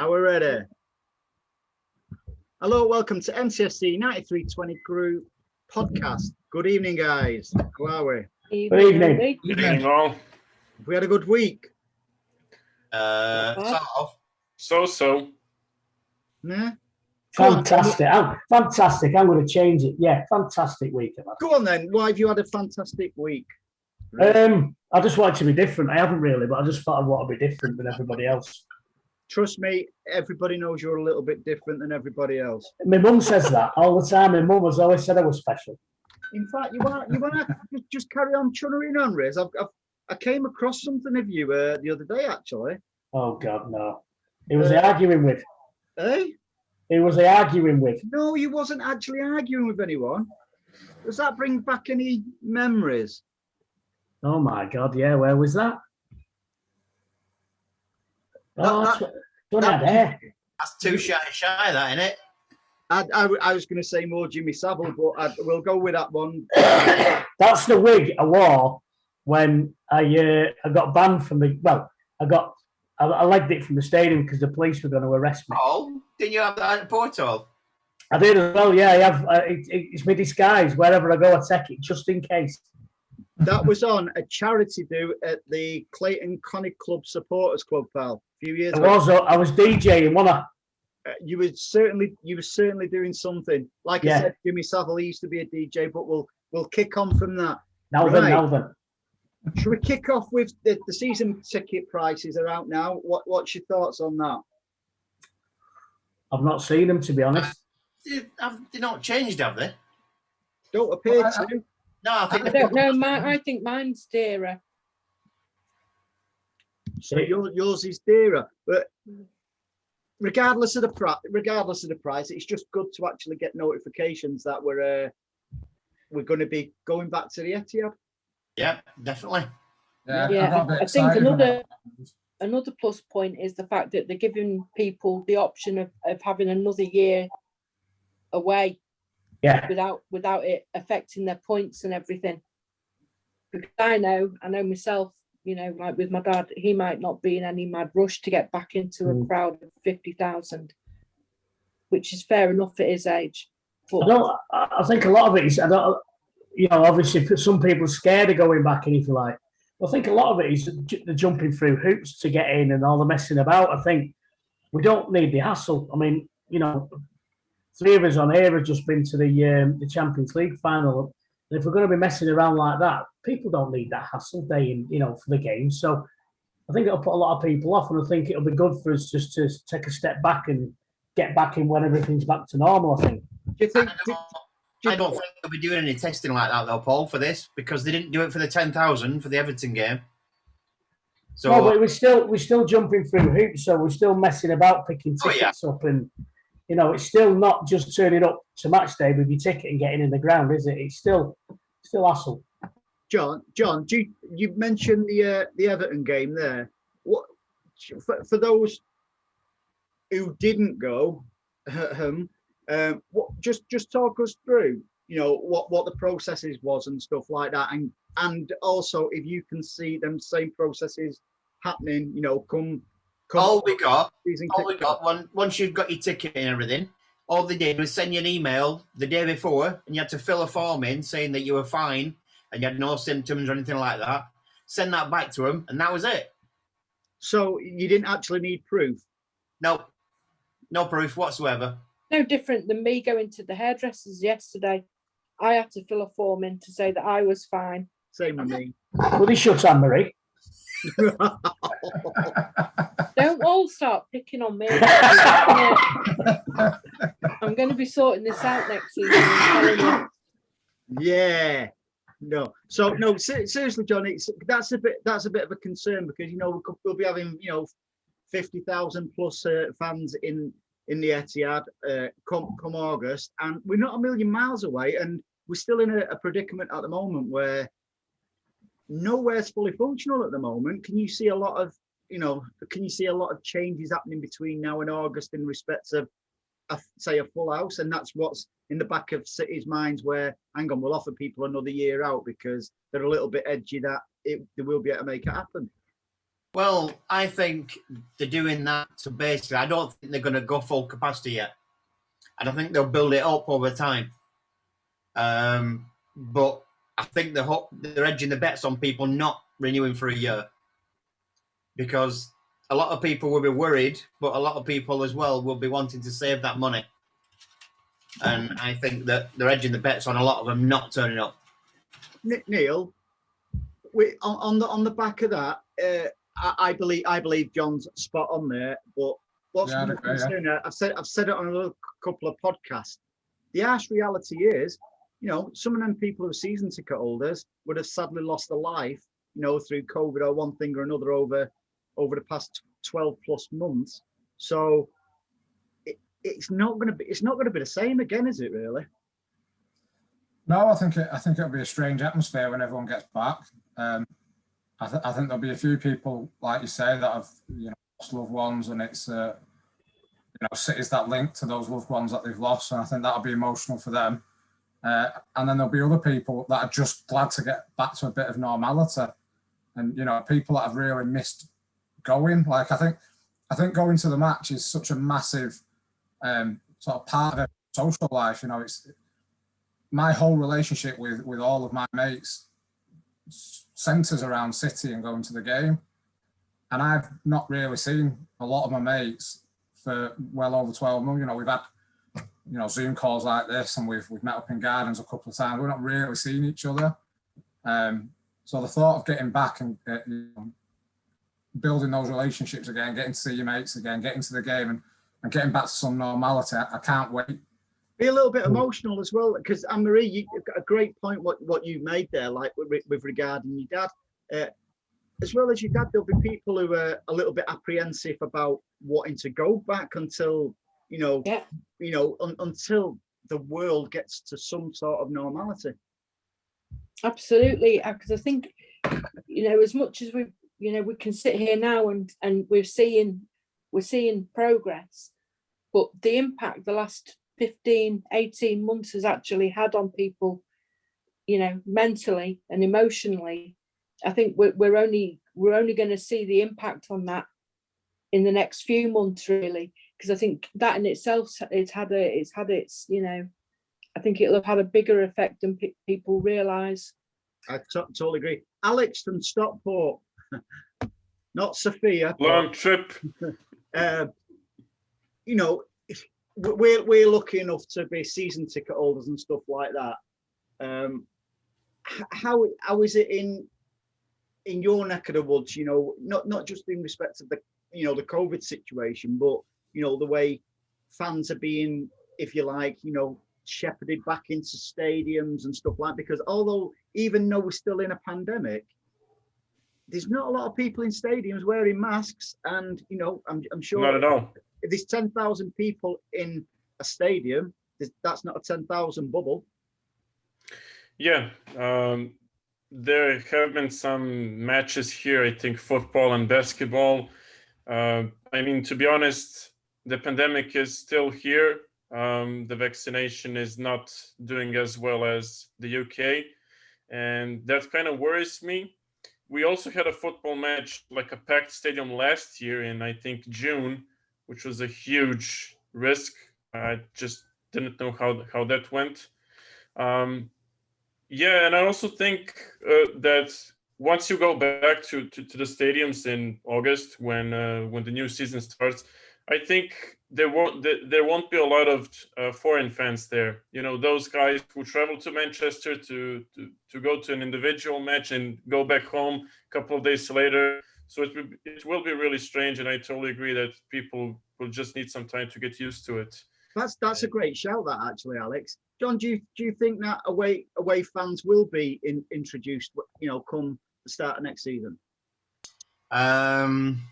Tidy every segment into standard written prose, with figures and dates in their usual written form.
Are we ready? Hello, welcome to MCFC9320Group podcast. Good evening, guys. How are we? Good evening. Good evening, all. Have we had a good week? Sort of. So. Yeah. Fantastic. Fantastic. I'm going to change it. Yeah, fantastic week. Go on then. Why have you had a fantastic week? I just wanted to be different. I haven't really, but I just thought I want to be different than everybody else. Trust me, everybody knows you're a little bit different than everybody else. My mum says that all the time. My mum has always said I was special. In fact, you want to just carry on chunnering on, Riz. I came across something of you the other day, actually. Oh God, no! Who was he arguing with? Eh? Who was he arguing with? No, you wasn't actually arguing with anyone. Does that bring back any memories? Oh my God, yeah. Where was that? That's too shy, that, isn't it? I was going to say more Jimmy Savile, but we'll go with that one. That's the wig I wore when I got banned from the. Well, I legged it from the stadium because the police were going to arrest me. Oh, didn't you have that at Porto? I did as well. Yeah, I have. It's my disguise. Wherever I go, I take it just in case. That was on a charity do at the Clayton Conic Club Supporters Club, pal. A few years ago. I was DJing, wasn't I? You were certainly doing something. Like I said, Jimmy Savile used to be a DJ, but we'll kick on from that. Now then. Should we kick off with the season ticket prices are out now? What's your thoughts on that? I've not seen them, to be honest. They're not changed, have they? Don't appear to. No, I don't know. I think mine's dearer. So yours is dearer, but regardless of the price, it's just good to actually get notifications that we're going to be going back to the Etihad. Yeah, definitely. Yeah, I think another plus point is the fact that they're giving people the option of having another year away. Yeah. Without it affecting their points and everything. Because I know myself, like with my dad, he might not be in any mad rush to get back into a crowd of 50,000, which is fair enough at his age. But I think a lot of it is, obviously some people are scared of going back, and if you like, I think a lot of it is the jumping through hoops to get in and all the messing about. I think we don't need the hassle. I mean, three of us on here have just been to the Champions League final. And if we're going to be messing around like that, people don't need that hassle day in, for the game. So I think it'll put a lot of people off, and I think it'll be good for us just to take a step back and get back in when everything's back to normal, I think. Do you think? I don't think they'll be doing any testing like that, though, Paul, for this, because they didn't do it for the 10,000 for the Everton game. So, no, but we're still jumping through hoops, so we're still messing about picking tickets up, and it's still not just turning up to match day with your ticket and getting in the ground, is it? It's still hassle. John, you mentioned the Everton game there. What for those who didn't go? Just talk us through, what the processes was and stuff like that, and also if you can see them same processes happening, come all we got once you've got your ticket and everything, all they did was send you an email the day before, and you had to fill a form in saying that you were fine and you had no symptoms or anything like that. Send that back to them, and that was it. So you didn't actually need proof? No proof whatsoever. No different than me going to the hairdressers yesterday. I had to fill a form in to say that I was fine. Same with me. Well, they shut Anne-Marie. Don't all start picking on me. I'm going to be sorting this out next season. I'm telling you. Yeah. No. So no. Seriously, John. That's a bit of a concern because we'll be having 50,000 plus fans in the Etihad come August, and we're not a million miles away, and we're still in a predicament at the moment where nowhere's fully functional at the moment. Can you see a lot of changes happening between now and August in respect of a full house? And that's what's in the back of City's minds, where hang on, we'll offer people another year out because they're a little bit edgy that they will be able to make it happen. Well, I think they're doing that. So basically, I don't think they're going to go full capacity yet. I don't think they'll build it up over time. But I think they're edging the bets on people not renewing for a year, because a lot of people will be worried, but a lot of people as well will be wanting to save that money. And I think that they're edging the bets on a lot of them not turning up. Neil, on the back of that, I believe John's spot on there. But what's more concerning, I've said it on a couple of podcasts. The harsh reality is, some of them people who are season ticket holders would have sadly lost their life, through COVID or one thing or another over the past 12 plus months. So it's not going to be the same again, is it really? No, I think it'll be a strange atmosphere when everyone gets back. I think there'll be a few people, like you say, that have lost loved ones, and it's cities that link to those loved ones that they've lost, and I think that'll be emotional for them. And then there'll be other people that are just glad to get back to a bit of normality, and people that have really missed going. Like I think going to the match is such a massive sort of part of their social life. It's my whole relationship with all of my mates centres around City and going to the game, and I've not really seen a lot of my mates for well over 12 months. We've had Zoom calls like this, and we've met up in gardens a couple of times. We're not really seeing each other. So the thought of getting back and building those relationships again, getting to see your mates again, getting to the game and getting back to some normality, I can't wait. Be a little bit emotional as well, because Anne-Marie, you've got a great point what you made there, like with regarding your dad. As well as your dad, there'll be people who are a little bit apprehensive about wanting to go back until until the world gets to some sort of normality. Absolutely, because I think as much as we can sit here now and we're seeing progress, but the impact the last 15-18 months has actually had on people, mentally and emotionally. I think we're only going to see the impact on that in the next few months, really, because I think that in itself it's had its I think it'll have had a bigger effect than people realise. I totally agree. Alex from Stockport, not Sophia. Long trip. We're lucky enough to be season ticket holders and stuff like that. How is it in your neck of the woods? Not just in respect of the the COVID situation, but the way fans are being, if you like, shepherded back into stadiums and stuff like that. Because although even though we're still in a pandemic, there's not a lot of people in stadiums wearing masks, and I'm sure Not at all. if there's 10,000 people in a stadium, that's not a 10,000 bubble. Yeah, there have been some matches here, I think football and basketball. To be honest, the pandemic is still here. The vaccination is not doing as well as the UK, and that kind of worries me. We also had a football match, like a packed stadium last year in, I think, June, which was a huge risk. I just didn't know how that went. And I also think that once you go back to the stadiums in August, when the new season starts, I think there won't be a lot of foreign fans there. Those guys who travel to Manchester to go to an individual match and go back home a couple of days later. So it will be really strange, and I totally agree that people will just need some time to get used to it. That's a great shout, that actually, Alex. John, do you think that away fans will be introduced, come the start of next season? I'm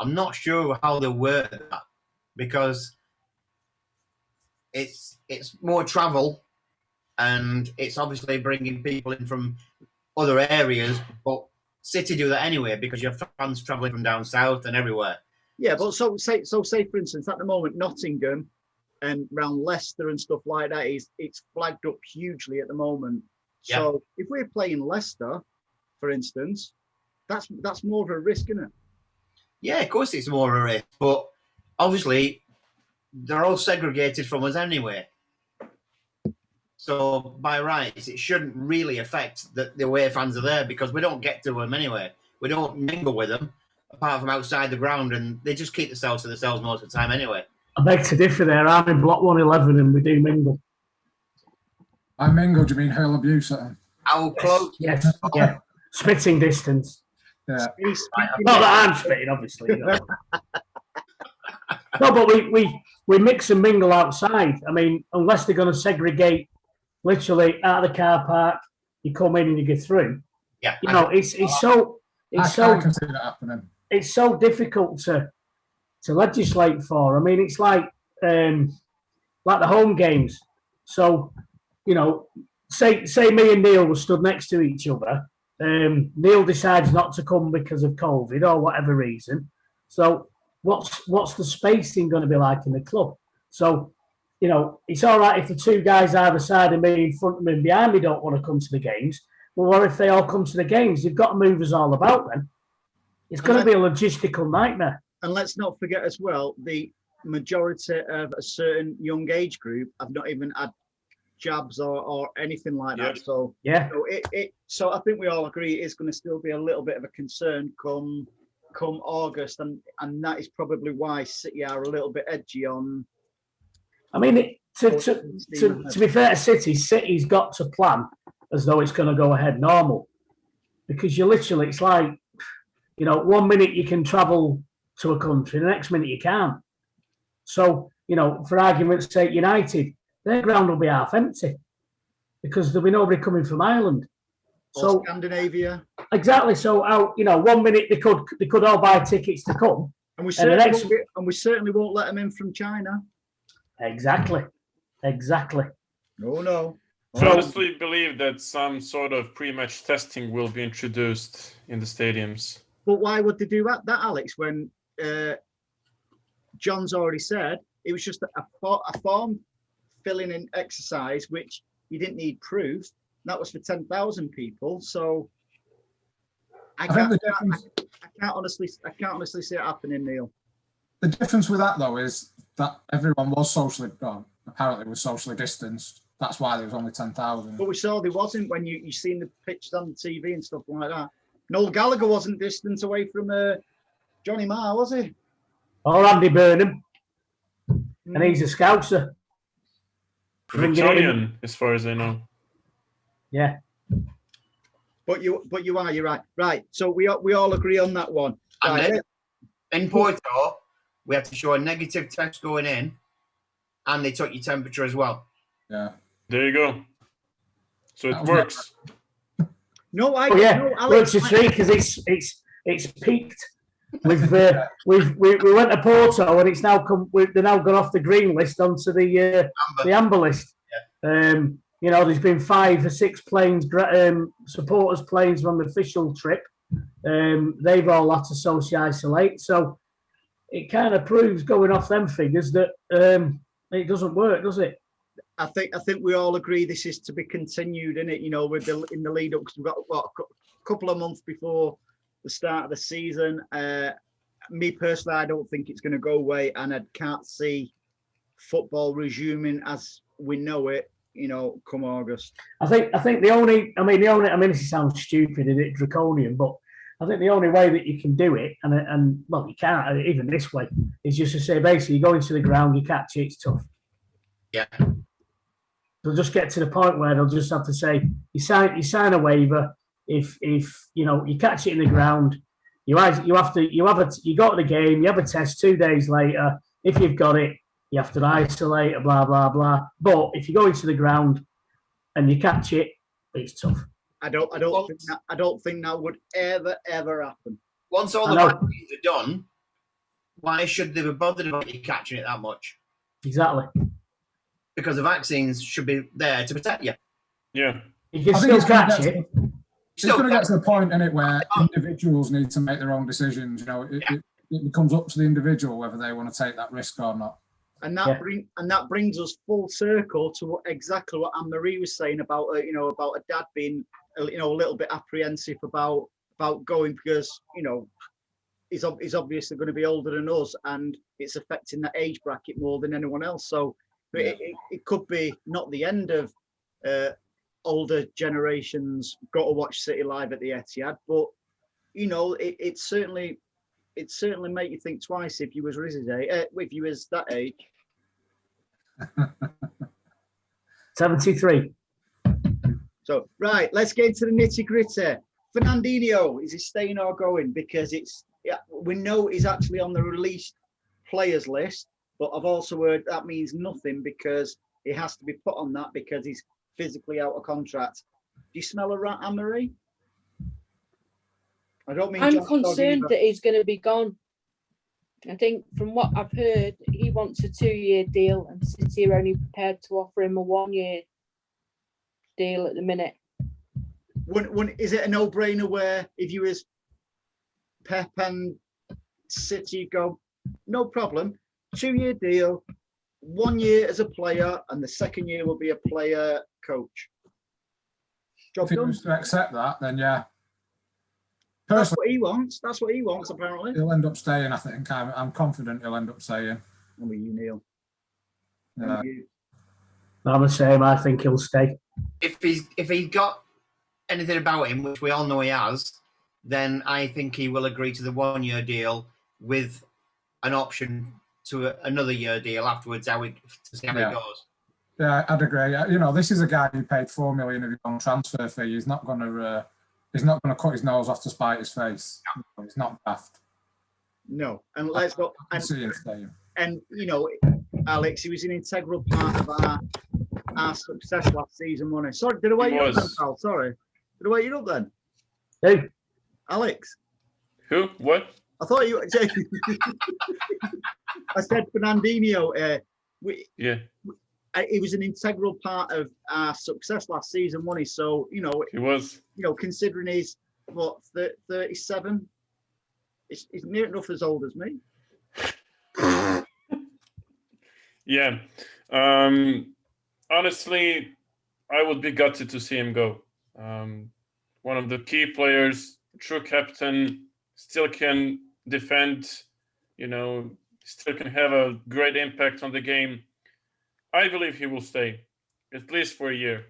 not sure how they work that, because it's more travel, and it's obviously bringing people in from other areas, but City do that anyway, because you have fans travelling from down south and everywhere. Yeah, but so say for instance, at the moment, Nottingham and around Leicester and stuff like that, it's flagged up hugely at the moment. So if we're playing Leicester, for instance, that's more of a risk, isn't it? Yeah, of course it's more of a risk, but obviously they're all segregated from us anyway. So by rights, it shouldn't really affect the away fans are there because we don't get to them anyway. We don't mingle with them apart from outside the ground, and they just keep themselves to themselves most of the time anyway. I beg to differ there. I'm in block 111 and we do mingle. I mingle, do you mean hurl abuse at them? How close? Yes, yeah. Spitting distance. Yeah. Not that I'm spitting, obviously. You know. No, but we mix and mingle outside. I mean, unless they're going to segregate literally out of the car park, you come in and you get through. Yeah, you know, it's so I can see that happening. It's so difficult to legislate for. I mean, it's like the home games. So, you know, say me and Neil were stood next to each other. Neil decides not to come because of COVID or whatever reason. So what's the spacing going to be like in the club? So, you know, it's all right if the two guys either side of me, in front of me and behind me don't want to come to the games. Well, what if they all come to the games? You've got to move us all about then. It's going to be a logistical nightmare. And let's not forget as well, the majority of a certain young age group have not even had jabs or anything like that. So yeah, so I think we all agree it's going to still be a little bit of a concern come August, and that is probably why City are a little bit edgy on. I mean, to be fair to City's got to plan as though it's going to go ahead normal, because it's like, you know, 1 minute you can travel to a country, the next minute you can't. So, you know, for argument's sake, United, their ground will be half empty because there'll be nobody coming from Ireland. Or Scandinavia. Exactly. So, you know, 1 minute they could all buy tickets to come, and we certainly won't let them in from China. Exactly. No. I honestly believe that some sort of pre-match testing will be introduced in the stadiums. But why would they do that Alex, when John's already said it was just a form filling in exercise, which you didn't need proof. That was for 10,000 people. So I can't honestly see it happening, Neil. The difference with that though is that everyone was socially distanced. That's why there was only 10,000. But we saw there wasn't when you seen the pictures on the TV and stuff like that. Noel Gallagher wasn't distant away from Johnny Marr, was he? Or Andy Burnham. And he's a Scouser. Victorian, as far as I know. Yeah. But you're right. Right. So we all agree on that one. And in Porto, we have to show a negative test going in, and they took your temperature as well. Yeah. There you go. So it works. No, works a treat because it's peaked. We went to Porto and it's now they're now gone off the green list onto the amber list. Yeah. You know, there's been 5 or 6 planes, supporters planes on the official trip. They've all had to social isolate. So it kind of proves, going off them figures, that it doesn't work, does it? I think we all agree this is to be continued, isn't it? You know, in the lead up, because we've got a couple of months before the start of the season. Me personally, I don't think it's going to go away, and I can't see football resuming as we know it, you know, come August. I think the only this sounds stupid and it's draconian, but I think the only way that you can do it, and well, you can't even this way, is just to say basically you go into the ground, you catch it, it's tough. Yeah. They'll just get to the point where they'll just have to say you sign a waiver. If you know you catch it in the ground, you go to the game, you have a test 2 days later. If you've got it, you have to isolate, blah blah blah. But if you go into the ground and you catch it, it's tough. I don't think that would ever happen. Once all the vaccines are done, why should they be bothered about you catching it that much? Exactly. Because the vaccines should be there to protect you. Yeah. You can still catch it. It's going to get to the point in it where individuals need to make their own decisions. You know, it becomes up to the individual whether they want to take that risk or not. And that brings us full circle to exactly what Anne-Marie was saying about about a dad being a little bit apprehensive about about going because, you know, he's obviously going to be older than us, and it's affecting that age bracket more than anyone else. So it could be not the end of older generations got to watch City live at the Etihad, but you know, it certainly make you think twice if you was his age, if you was that age. 73. So right, let's get into the nitty gritty. Fernandinho, is he staying or going? Because we know he's actually on the released players list, but I've also heard that means nothing because he has to be put on that because he's physically out of contract. Do you smell a rat, Anne-Marie? I don't mean. I'm concerned that he's going to be gone. I think from what I've heard, he wants a 2-year deal, and City are only prepared to offer him a 1-year deal at the minute. Is it a no-brainer where if you was Pep and City go, no problem, 2-year deal, 1 year as a player, and the second year will be a player coach? Job If he done. was to accept that, then yeah. That's what he wants. That's what he wants, apparently. He'll end up staying, I think. I'm confident he'll end up staying. And with you, Neil. Yeah. I'm the same. I think he'll stay. If he's got anything about him, which we all know he has, then I think he will agree to the 1-year deal with an option to another year deal afterwards. To see how it goes. Yeah, I'd agree. You know, this is a guy who paid $4 million of his own transfer fee. He's not going to cut his nose off to spite his face. No. He's not daft. No, and let's go. See him staying. And you know, Alex, he was an integral part of our success last season, wasn't he? Sorry, did I wake you up then, pal? Sorry, did I wake you up then? Who? Alex. Who? What? I thought you. I said Fernandinho. He was an integral part of our success last season, wasn't he? So you know, He was. You know, considering he's what 37, he's near enough as old as me. Yeah. Honestly, I would be gutted to see him go. One of the key players, true captain, still can defend, you know, still can have a great impact on the game. I believe he will stay, at least for a year.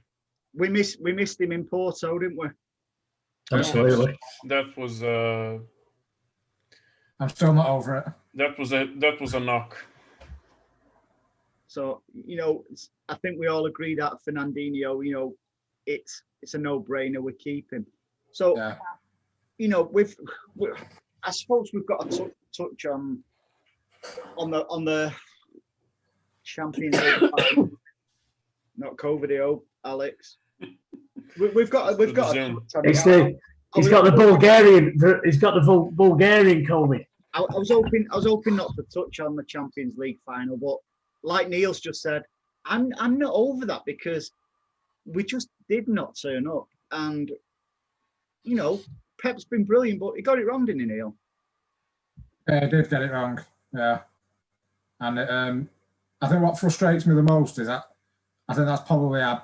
We missed him in Porto, didn't we? Absolutely. That was I'm still not over it. That was a knock. So, you know, I think we all agree that Fernandinho, you know, it's a no-brainer. We keep him. So, you know, I suppose we've got to touch on the Champions League. Not COVID, Alex. We've got to touch on it. He's got the Bulgarian COVID. I was hoping not to touch on the Champions League final, but like Neil's just said, I'm not over that because we just did not turn up. And you know, Pep's been brilliant, but he got it wrong, didn't he, Neil? Yeah, he did get it wrong. Yeah, and I think what frustrates me the most is that I think that's probably our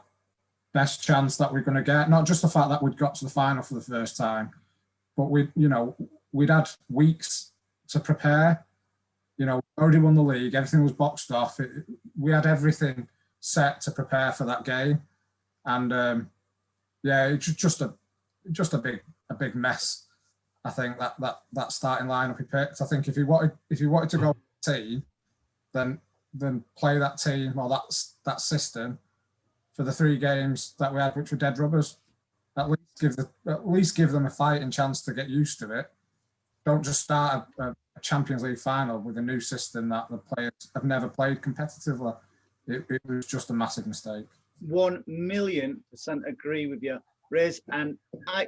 best chance that we're going to get. Not just the fact that we'd got to the final for the first time, but we'd had weeks to prepare. You know, we already won the league. Everything was boxed off. We had everything set to prepare for that game, and it's just a big mess. I think that starting lineup he picked. I think if he wanted to go with the team, then play that team or that system for the 3 games that we had, which were dead rubbers. At least give them a fighting chance to get used to it. Don't just start a Champions League final with a new system that the players have never played competitively. It was just a massive mistake. 1,000,000% agree with you, Riz. And I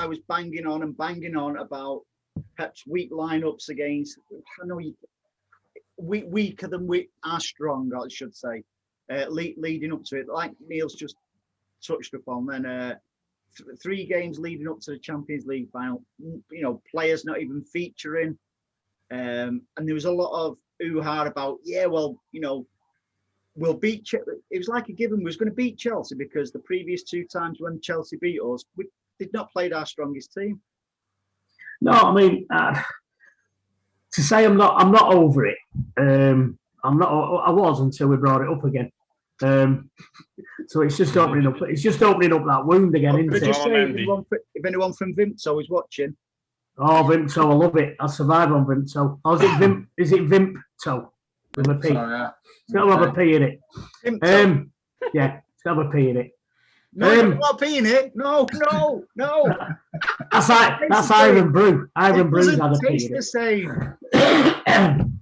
was banging on about Pep's weak lineups against. I know weaker than we are strong, I should say. Leading up to it, like Neil's just touched upon, then 3 games leading up to the Champions League final, you know, players not even featuring, and there was a lot of hoo-ha about, well, you know, we'll beat Chelsea. It was like a given we was going to beat Chelsea because the previous 2 times when Chelsea beat us, we did not play our strongest team. No, I mean, to say I'm not over it. I'm not. I was until we brought it up again. So it's just opening up. It's just opening up that wound again, Could I isn't it? just say, if anyone from Vimto is watching, Oh, Vimto, I love it. I survive on Vimto. Oh, is it Vimto with a P? So, yeah. It's got to have a P in it. Vimto. Yeah, it's got to have a P in it. No, not P in it. No. That's Iron Brew. Iron Brew's had a P taste in the it. same.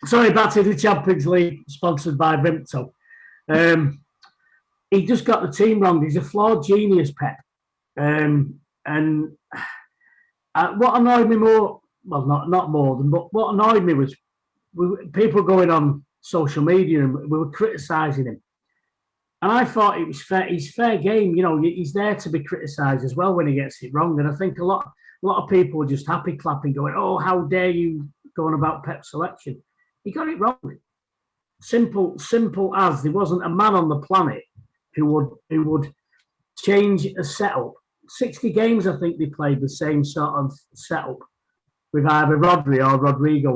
Sorry, back to the Champions League, sponsored by Vimto. He just got the team wrong. He's a flawed genius, Pep. And what annoyed me more, well, not more than, but what annoyed me was people going on social media and we were criticising him. And I thought it was fair. He's fair game. You know, he's there to be criticised as well when he gets it wrong. And I think a lot of people were just happy clapping, going, "Oh, how dare you go on about Pep's selection?" He got it wrong. Simple as there wasn't a man on the planet who would change a setup. 60 games, I think they played the same sort of setup with either Rodri or Rodrigo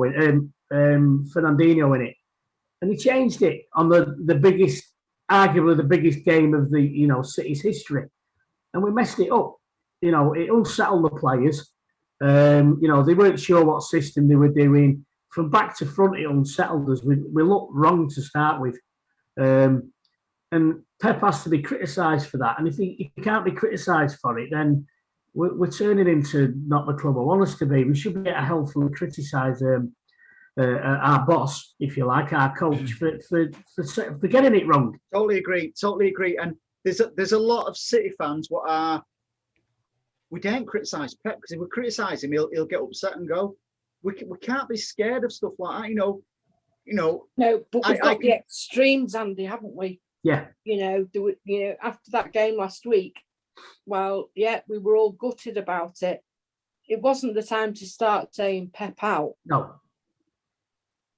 Fernandinho in it, and he changed it on the biggest. Arguably the biggest game of the City's history, and we messed it up. It unsettled the players. They weren't sure what system they were doing. From back to front, it unsettled us. We looked wrong to start with, and Pep has to be criticised for that. And if he can't be criticised for it, then we're turning into not the club I want us to be. We should be helpful and criticise our boss, if you like, our coach, for getting it wrong. Totally agree. And there's a lot of City fans we daren't criticise Pep, because if we criticise him, he'll get upset and go. We can't be scared of stuff like that, No, but we've got the extremes, Andy, haven't we? Yeah. After that game last week, well, yeah, we were all gutted about it. It wasn't the time to start saying Pep out. No.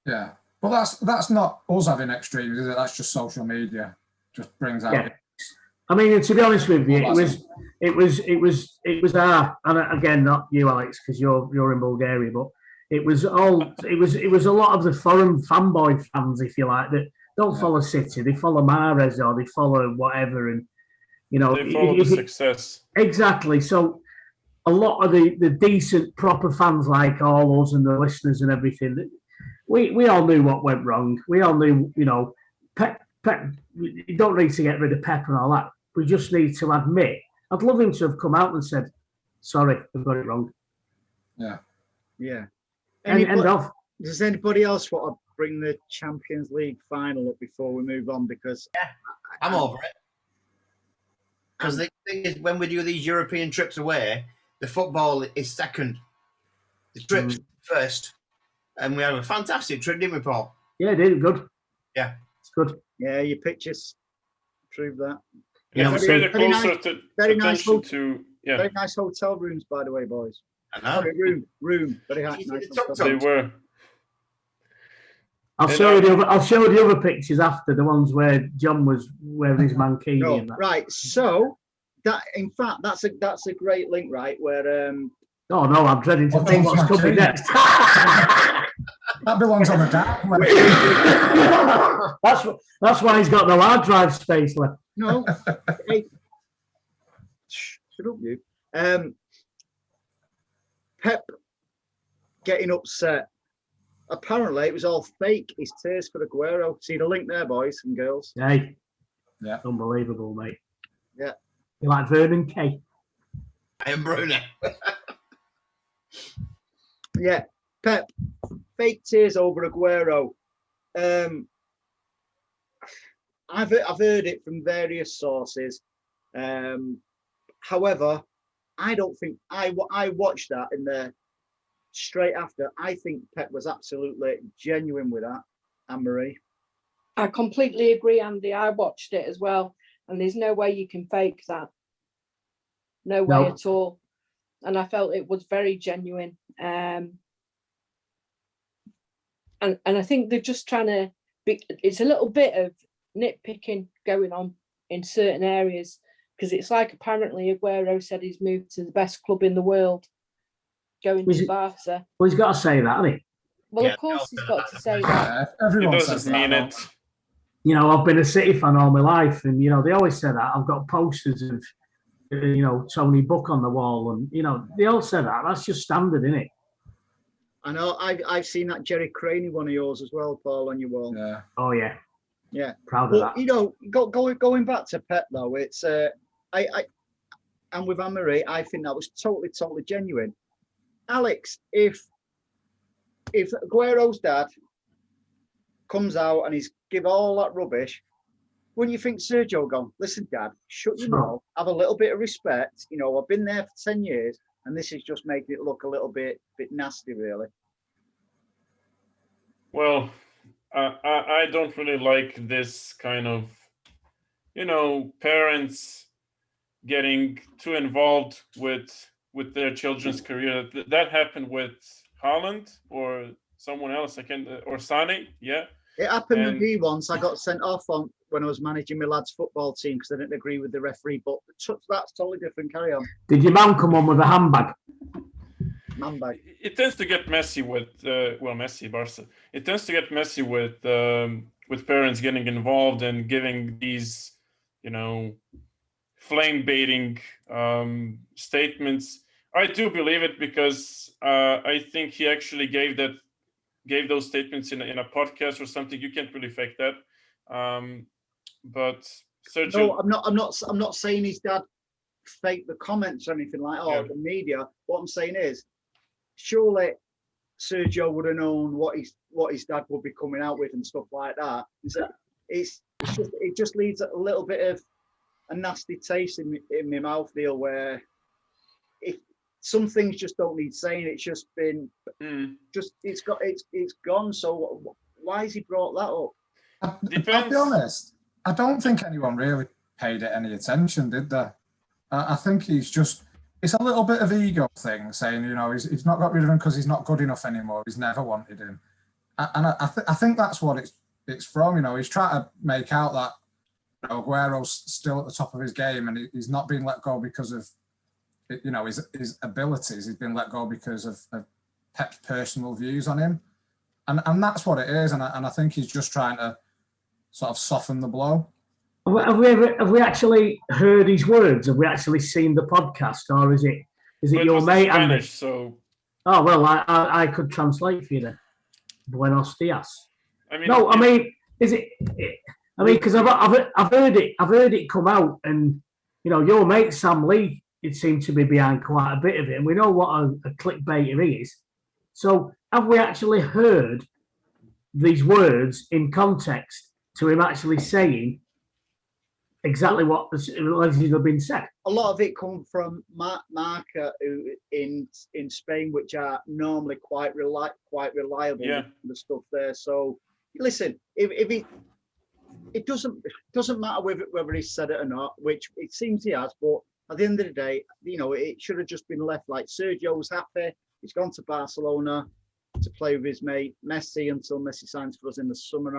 Yeah, but that's not us having extremes, is it? That's just social media. Just brings out. Yeah. I mean, to be honest with you, it was our, and again, not you, Alex, because you're in Bulgaria, but it was a lot of the foreign fanboy fans, if you like, that don't follow City, they follow Mahrez or they follow whatever, and they follow the success. Exactly. So a lot of the decent, proper fans like all us and the listeners and everything. We all knew what went wrong. We all knew, Pep, you don't need to get rid of Pep and all that. We just need to admit. I'd love him to have come out and said, "Sorry, I've got it wrong." Yeah. Yeah. End of. Does anybody else want to bring the Champions League final up before we move on? Because I'm over it. Because the thing is, when we do these European trips away, the football is second. The trips first. And we had a fantastic trip, didn't we, Paul? Yeah, did good. Yeah, it's good. Yeah, your pictures prove that. Yeah, very nice hotel rooms, by the way, boys. I know. Sorry, room. Very nice. They were. I'll show you the other pictures after, the ones where John was wearing his mankini. No, and that. Right. So in fact, that's a great link, right? Where Oh no, I'm dreading to think what's coming next. That belongs on the dark web. That's why he's got no hard drive space left. No. Hey. Shut up, you. Pep getting upset. Apparently, it was all fake. His tears for Aguero. See the link there, boys and girls. Hey. Yeah. Unbelievable, mate. Yeah. You like Vernon Kay? I am Bruno. Yeah, Pep, fake tears over Aguero. I've heard it from various sources. However, I don't think I watched that in the straight after. I think Pep was absolutely genuine with that. Anne-Marie. I completely agree, Andy. I watched it as well, and there's no way you can fake that. No way at all. And I felt it was very genuine. And I think they're just trying to it's a little bit of nitpicking going on in certain areas, because it's like apparently Aguero said he's moved to the best club in the world. going Was to it- Barca. Well, he's got to say that, hasn't he? Well, Yeah, of course he's no, got to say that. Yeah, He everyone says doesn't that. mean don't it. they? You know, I've been a City fan all my life, and you know they always say that. I've got posters of you know Tony Buck on the wall, and you know they all say that. That's just standard, isn't it? I know. I've seen that Jerry Craney one of yours as well, Paul, on your wall. Yeah. Oh yeah, Yeah. proud of But that. you know, going back to Pep though, it's I and with Anne-Marie, I think that was totally genuine. Alex, if Aguero's dad comes out and he's give all that rubbish, wouldn't you think Sergio would go, listen, Dad, shut your Sure. mouth, have a little bit of respect. You know, I've been there for 10 years and this is just making it look a little bit nasty, really. Well, I don't really like this kind of, you know, parents getting too involved with their children's career. That happened with Haaland or someone else. Or Sane. Yeah. It happened And- with me once. I got sent off on when I was managing my lads' football team because I didn't agree with the referee. But that's totally different. Carry on, Did your man come on with a handbag? man bag. It tends to get messy with Barca. It tends to get messy with parents getting involved and giving these, you know, flame baiting statements. I do believe it because I think he actually gave those statements in a podcast or something. You can't really fake that. But Sergio, No, I'm not saying his dad faked the comments or anything like the media. What I'm saying is, surely Sergio would have known what his dad would be coming out with and stuff like that. It just leaves a little bit of a nasty taste in my mouth, deal, where if some things just don't need saying. It's just been it's gone. So why has he brought that up? I'll be honest, I don't think anyone really paid it any attention, did they? I think it's a little bit of ego thing, saying, you know, he's not got rid of him because he's not good enough anymore. He's never wanted him. And I think that's what it's from, you know. He's trying to make out that, you know, Aguero's still at the top of his game and he's not being let go because of, you know, his abilities. He's been let go because of Pep's personal views on him. And that's what it is. And I think he's just trying to sort of soften the blow. Have we actually heard his words? Have we actually seen the podcast, or is it your mate? Spanish, so. Oh well, I could translate for you then. Buenos dias. I mean, no, I mean, is it? I mean, because I've heard it come out, and you know, your mate Sam Lee, it seemed to be behind quite a bit of it, and we know what a clickbaiter he is. So, have we actually heard these words in context to him actually saying exactly what allegedly have been said? A lot of it come from Marca, who in Spain, which are normally quite reliable. Yeah. The stuff there. So listen, if it doesn't matter whether he said it or not, which it seems he has. But at the end of the day, you know, it should have just been left like Sergio was happy. He's gone to Barcelona to play with his mate Messi until Messi signs for us in the summer.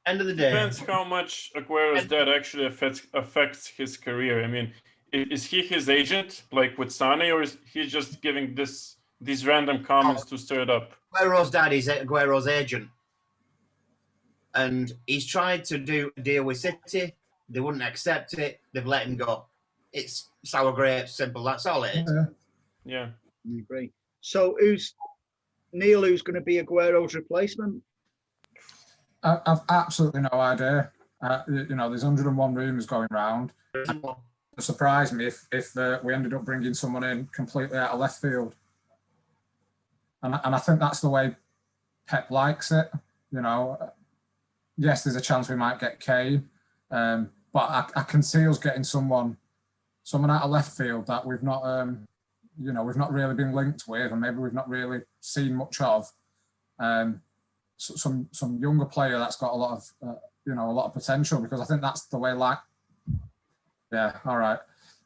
End of the day, depends how much Aguero's dad actually affects his career. I mean, is he his agent, like with Sane, or is he just giving these random comments to stir it up? Aguero's dad is Aguero's agent, and he's tried to do a deal with City. They wouldn't accept it. They've let him go. It's sour grapes, simple. That's all it is. Yeah. I agree. So who's going to be Aguero's replacement? I've absolutely no idea. You know, there's 101 rumours going around. It surprised me if we ended up bringing someone in completely out of left field. And I think that's the way Pep likes it. You know, yes, there's a chance we might get Kane, but I can see us getting someone out of left field that we've not, you know, we've not really been linked with, and maybe we've not really seen much of. Some younger player that's got a lot of potential, because I think that's the way. Like, yeah, all right.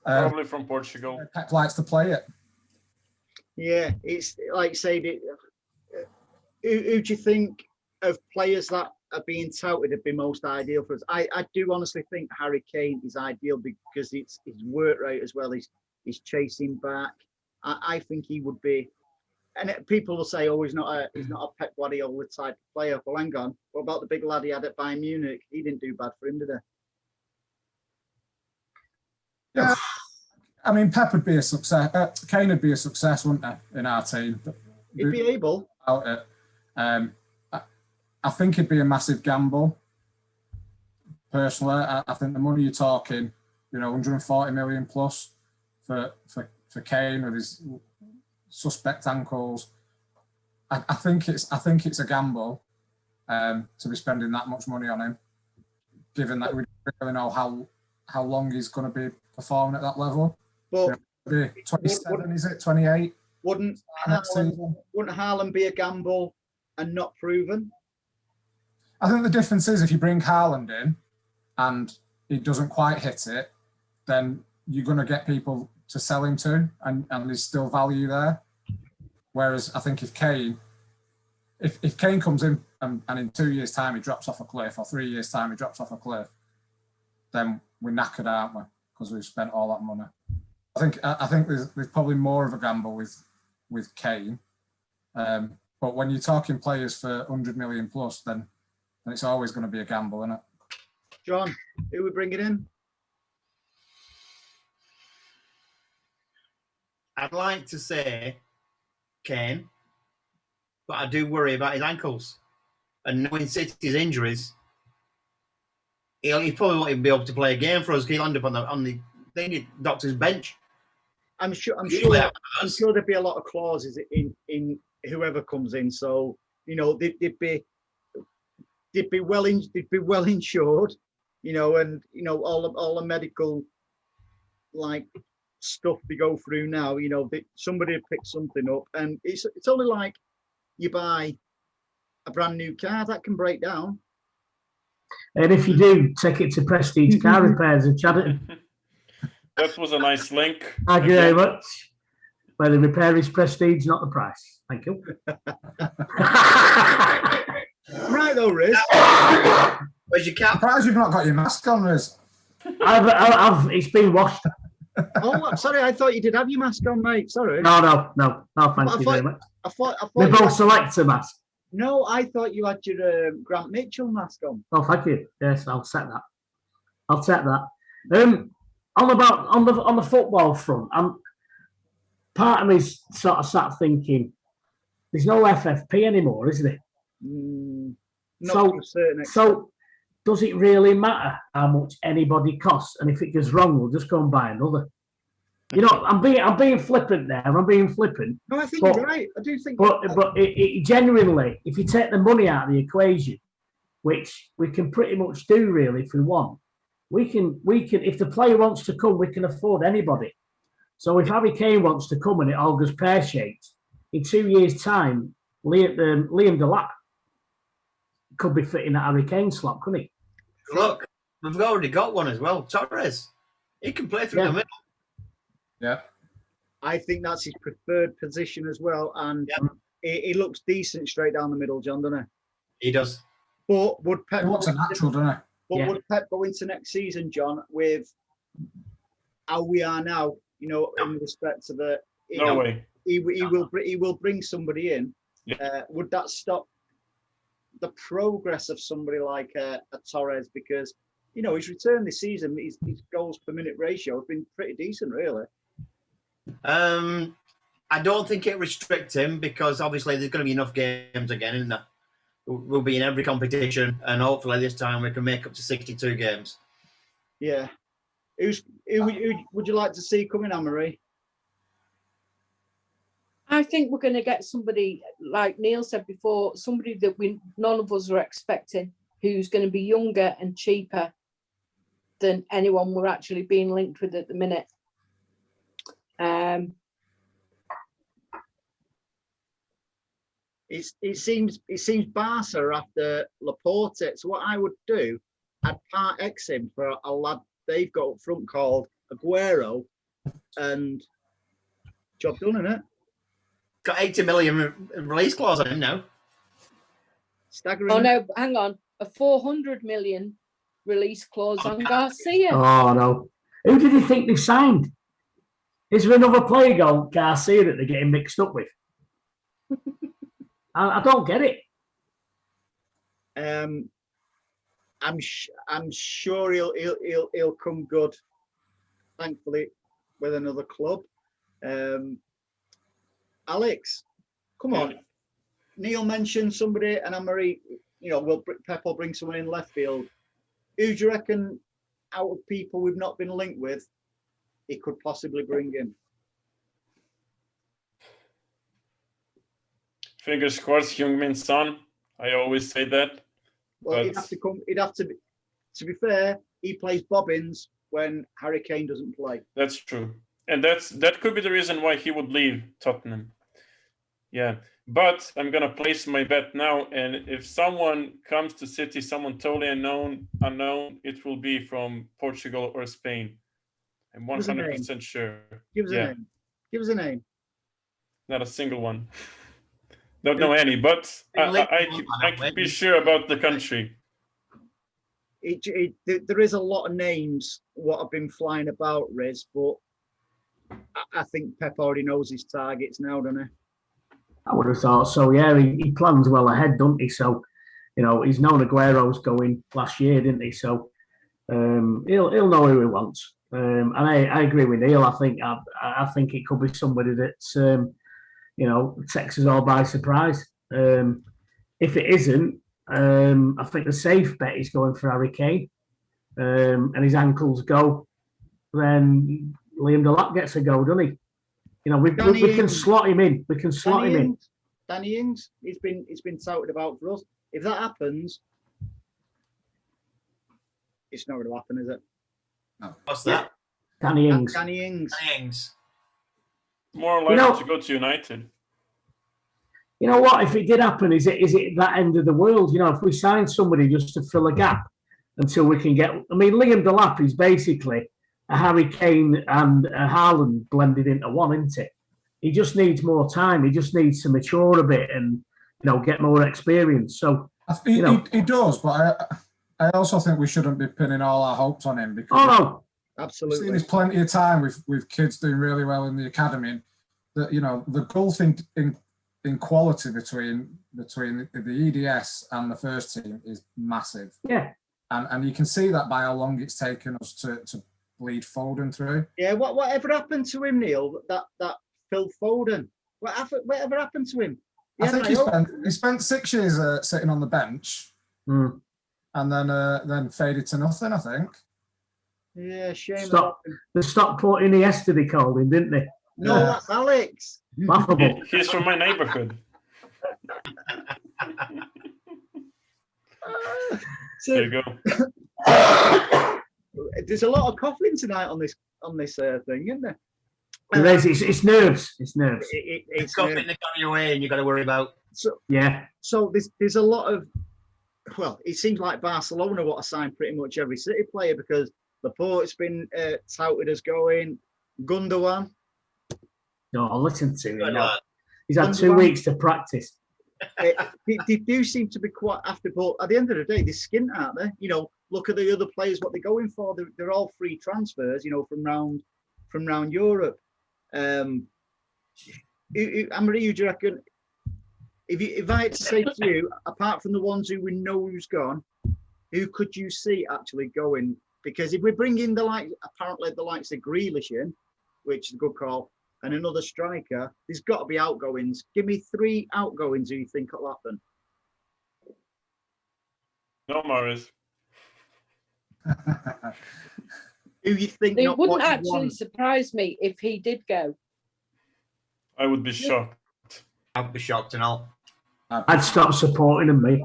Probably from Portugal. Pep likes to play it. Yeah, it's like say, who do you think of players that are being touted would be most ideal for us? I do honestly think Harry Kane is ideal because it's his work rate as well. He's chasing back. I think he would be. And people will say, "Oh, he's not a Pep Guardiola type player." Well, hang on. What about the big lad he had at Bayern Munich? He didn't do bad for him, did he? Yeah, I mean, Pep would be a success. Kane would be a success, wouldn't he, in our team? He'd be able. About it. I think it'd be a massive gamble. Personally, I think the money you're talking, 140 million plus for Kane with his suspect ankles. I think it's a gamble to be spending that much money on him, given that we don't really know how long he's going to be performing at that level. But 27, is it 28? Wouldn't Haaland be a gamble and not proven? I think the difference is if you bring Haaland in and he doesn't quite hit it, then you're going to get people to sell him to, and there's still value there. Whereas I think if Kane comes in and in 2 years' time he drops off a cliff, or 3 years' time he drops off a cliff, then we're knackered, aren't we? Because we've spent all that money. I think there's probably more of a gamble with Kane. But when you're talking players for 100 million plus, then it's always going to be a gamble, isn't it? John, who we bringing in? I'd like to say Kane, but I do worry about his ankles. And knowing City's injuries, he probably won't even be able to play a game for us. He'll end up on the doctor's bench. I'm sure there'd be a lot of clauses in whoever comes in. So they'd be well insured, and all the medical stuff they go through now. Somebody would pick something up, and it's only like you buy a brand new car that can break down. And if you do, take it to Prestige Car Repairs and chat it. That was a nice link. Thank you very much. Where the repair is prestige, not the price. Thank you. Right though, Riz. Where's your cap? Surprised you've not got your mask on, Riz. I've it's been washed. Oh, sorry, I thought you did have your mask on, mate. Sorry. No, thank you very much. I thought We both select a mask. No, I thought you had your Grant Mitchell mask on. Oh, thank you. Yes, I'll set that. On the football front, part of me's sort of sat thinking, there's no FFP anymore, isn't it? Not to a certain extent. So does it really matter how much anybody costs? And if it goes wrong, we'll just go and buy another. I'm being flippant there. I'm being flippant. No, I think you're right. I do think. But it genuinely, if you take the money out of the equation, which we can pretty much do really if we want, we can. If the player wants to come, we can afford anybody. So if Harry Kane wants to come and it all goes pear-shaped, in 2 years' time, Liam Delap could be fitting that Harry Kane slot, couldn't he? Look, we've already got one as well. Torres, he can play through the middle. Yeah, I think that's his preferred position as well, and he looks decent straight down the middle, John, doesn't he? He does. But would Pep? He looks a natural, doesn't he? But would Pep go into next season, John, with how we are now? In respect to the No way. He will bring somebody in. Yeah. Would that stop the progress of somebody like a Torres? Because his return this season, his goals per minute ratio has been pretty decent, really. I don't think it restricts him because obviously there's going to be enough games again, isn't there? We'll be in every competition, and hopefully this time we can make up to 62 games. Yeah. Who would you like to see coming, Anne-Marie? I think we're going to get somebody, like Neil said before, somebody that none of us are expecting, who's going to be younger and cheaper than anyone we're actually being linked with at the minute. It seems Barca after Laporte. So what I would do, I'd part X him for a lad they've got up front called Aguero, and job done, innit? Got 80 million release clause on him now. Staggering. Oh no, hang on, a 400 million release clause on Garcia. Oh no, who did he think they signed? Is there another player called Garcia that they're getting mixed up with? I don't get it. I'm sure he'll come good. Thankfully, with another club. Alex, come on. Neil mentioned somebody, and Anne-Marie, Pep will bring someone in left field. Who do you reckon, out of people we've not been linked with, he could possibly bring in? Fingers crossed, Heung-min Son. I always say that. Well, he'd have to come. He'd have to be. To be fair, he plays bobbins when Harry Kane doesn't play. That's true, and that could be the reason why he would leave Tottenham. Yeah, but I'm gonna place my bet now, and if someone comes to City, someone totally unknown, it will be from Portugal or Spain. I'm 100% sure. Give us a name. Give us a name. Not a single one. Don't know any, but I can be sure about the country. There is a lot of names what have been flying about, Riz, but I think Pep already knows his targets now, doesn't he? I would have thought so. Yeah, he plans well ahead, doesn't he? So, he's known Aguero's going last year, didn't he? So, he'll know who he wants. And I agree with Neil. I think it could be somebody that's takes us all by surprise. If it isn't, I think the safe bet is going for Harry Kane, and his ankles go. Then Liam Delap gets a go, doesn't he? We can slot him in. We can slot him in. Danny Ings, it's been touted about for us. If that happens, it's not going to happen, is it? No. What's that? Danny Ings. Danny Ings. Danny Ings. More likely to go to United. You know what? If it did happen, is it that end of the world? If we sign somebody just to fill a gap until we can get. I mean, Liam Delap is basically a Harry Kane and a Haaland blended into one, isn't it? He just needs more time. He just needs to mature a bit and get more experience. So he does, but I also think we shouldn't be pinning all our hopes on him because no, absolutely, there's plenty of time with kids doing really well in the academy. That the gulf in quality between the EDS and the first team is massive. Yeah, and you can see that by how long it's taken us to bleed Foden through. Yeah, whatever happened to him, Neil? That Phil Foden. Whatever happened to him? I think he spent 6 years sitting on the bench, and then faded to nothing. I think. Yeah, shame. They stopped putting Iniesta, they called him, didn't they? No, that's Alex. Laughable. He's from my neighborhood. There you go. There's a lot of coughing tonight on this thing, isn't there? It's nerves. It's nerves. It's coughing to come your way, and you got to worry about. So there's a lot of. Well, it seems like Barcelona want to sign pretty much every City player because Laporte's been touted as going. Gundogan. No, listen to him. He's had 2 weeks to practice. They do seem to be quite after, but at the end of the day, they're skint, aren't they? Look at the other players, what they're going for. They're all free transfers, from round Europe. Anne-Marie, who do you reckon? If I had to say to you, apart from the ones who we know who's gone, who could you see actually going? Because if we bring in the likes of Grealish in, which is a good call, and another striker, there's got to be outgoings. Give me 3 outgoings who you think will happen. No, Morris. Who you think? It wouldn't actually surprise me if he did go. I would be shocked. I'd be shocked and all. I'd stop supporting him, mate.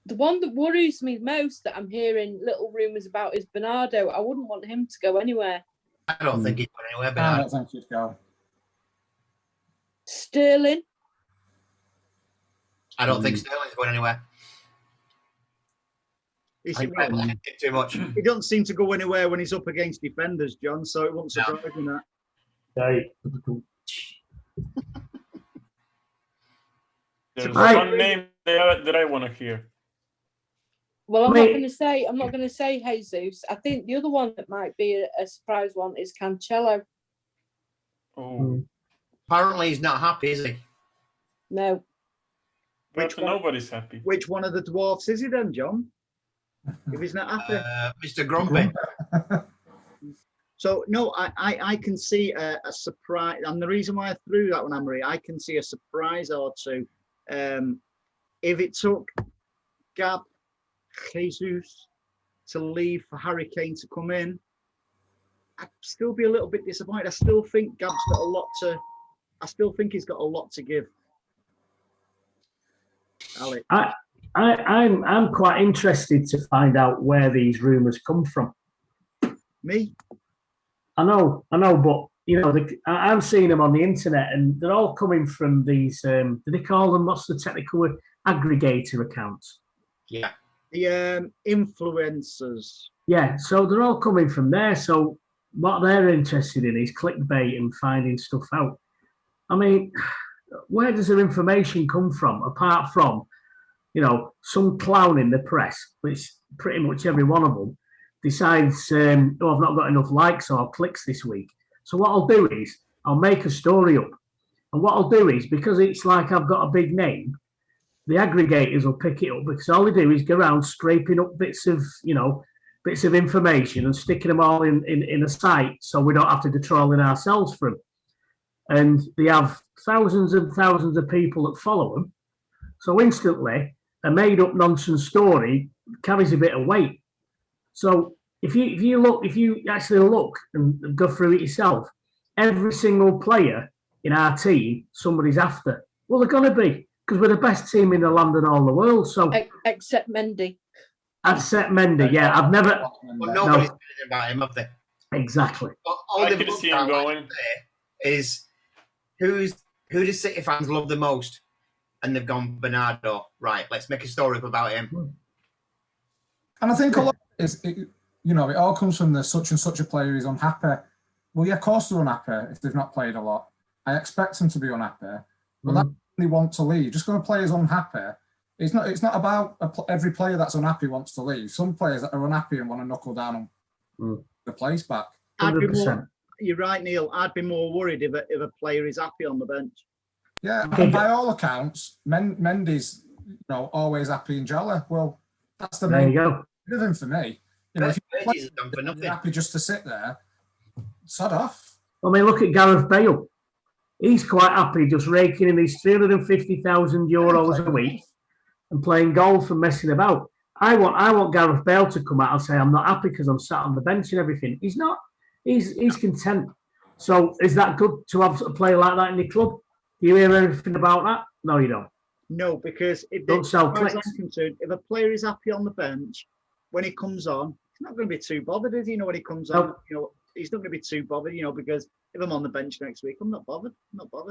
The one that worries me most that I'm hearing little rumours about is Bernardo. I wouldn't want him to go anywhere. I don't think he'd go anywhere. But I don't think he'd go. Sterling. I don't think Sterling's going anywhere. Too much. He doesn't seem to go anywhere when he's up against defenders, John. So it won't surprise me that. There's one name that I want to hear. Well, I'm I mean- not going to say Jesus. I think the other one that might be a surprise one is Cancelo. Oh, Apparently, he's not happy, is he? No, Which one? nobody's happy. Which one of the dwarfs is he then, John? If he's not happy. Mr. Grumpy. So no, I can see a surprise, and the reason why I threw that one, Anne-Marie, I can see a surprise or two. If it took Gab, Jesus to leave for Harry Kane to come in, I'd still be a little bit disappointed. I still think Gab's got a lot to. I still think he's got a lot to give. Alex. I'm quite interested to find out where these rumours come from. Me? I know, but you know, I'm seeing them on the internet, and they're all coming from these. Do they call them? What's the technical word? Aggregator accounts. Yeah. The influencers. Yeah, so they're all coming from there. So what they're interested in is clickbait and finding stuff out. I mean, where does their information come from, apart from, you know, some clown in the press, which pretty much every one of them decides, oh, I've not got enough likes or clicks this week. So what I'll do is I'll make a story up. And what I'll do is, because it's like I've got a big name, the aggregators will pick it up, because all they do is go around scraping up bits of information and sticking them all in a site, so we don't have to do trolling ourselves for them. And they have thousands and thousands of people that follow them. So instantly, a made-up nonsense story carries a bit of weight. So if you actually look and go through it yourself, every single player in our team, somebody's after. Well, they're going to be, because we're the best team in the land and all the world. So except Mendy. Except Mendy, yeah. I've never. Well, nobody's said about him, have they? Exactly. But all I they've could looked see at, him like going. you say, is who do City fans love the most? And they've gone Bernardo. Right, let's make a story up about him. And I think a lot is, it all comes from the such and such a player is unhappy. Well, yeah, of course they're unhappy if they've not played a lot. I expect them to be unhappy. But that's when they want to leave. Just going to players unhappy. It's not about every player that's unhappy wants to leave. Some players that are unhappy and want to knuckle down on the place back. You're right, Neil. I'd be more worried if a player is happy on the bench. Yeah, and by all accounts, Mendy's always happy and jolly. Well, that's the main rhythm for me. If you're happy just to sit there, sod off. I mean, look at Gareth Bale. He's quite happy just raking in these €350,000 a week and playing golf and messing about. I want Gareth Bale to come out and say, I'm not happy because I'm sat on the bench and everything. He's not. He's content. So is that good to have a player like that in the club? Do you hear anything about that? No, you don't. No, because if a player is happy on the bench, when he comes on, he's not going to be too bothered, is he? When he comes on, he's not going to be too bothered, because if I'm on the bench next week, I'm not bothered.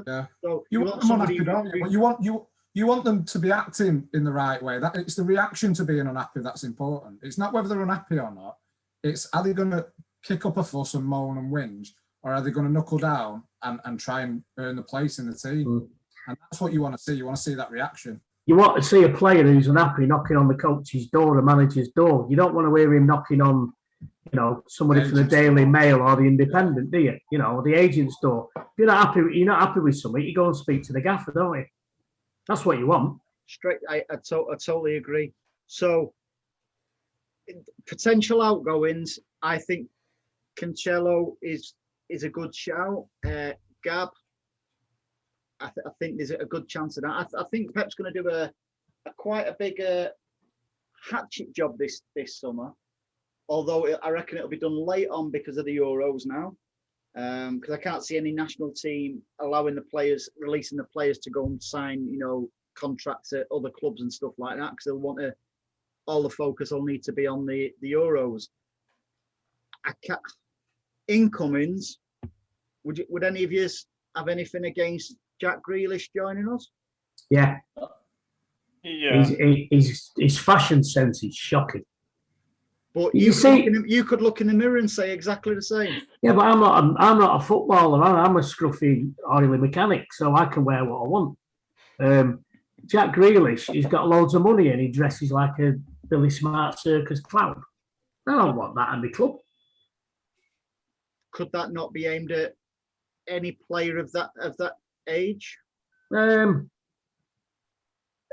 Yeah. So you want them unhappy, don't you? You want them to be acting in the right way. That it's the reaction to being unhappy that's important. It's not whether they're unhappy or not. It's, are they going to kick up a fuss and moan and whinge, or are they going to knuckle down and try and earn the place in the team? And that's what you want to see. You want to see that reaction. You want to see a player who's unhappy knocking on the coach's door, the manager's door. You don't want to hear him knocking on, somebody from the Daily Mail or the Independent, do you? The agent's door. If you're not happy with something, you go and speak to the gaffer, don't you? That's what you want. I totally agree. So, potential outgoings, I think Cancelo is a good shout. Gab, I think there's a good chance of that. I think Pep's going to do a quite a big hatchet job this summer. Although I reckon it'll be done late on because of the Euros now. Because I can't see any national team releasing the players to go and sign, contracts at other clubs and stuff like that. Because they'll want all the focus will need to be on the Euros. Incomings. Would any of you have anything against Jack Grealish joining us? Yeah. Yeah. His fashion sense is shocking. But you could look in the mirror and say exactly the same. Yeah, but I'm not a footballer. I'm a scruffy, oily mechanic, so I can wear what I want. Jack Grealish, he's got loads of money and he dresses like a Billy Smart circus clown. I don't want that in my club. Could that not be aimed at any player of that age?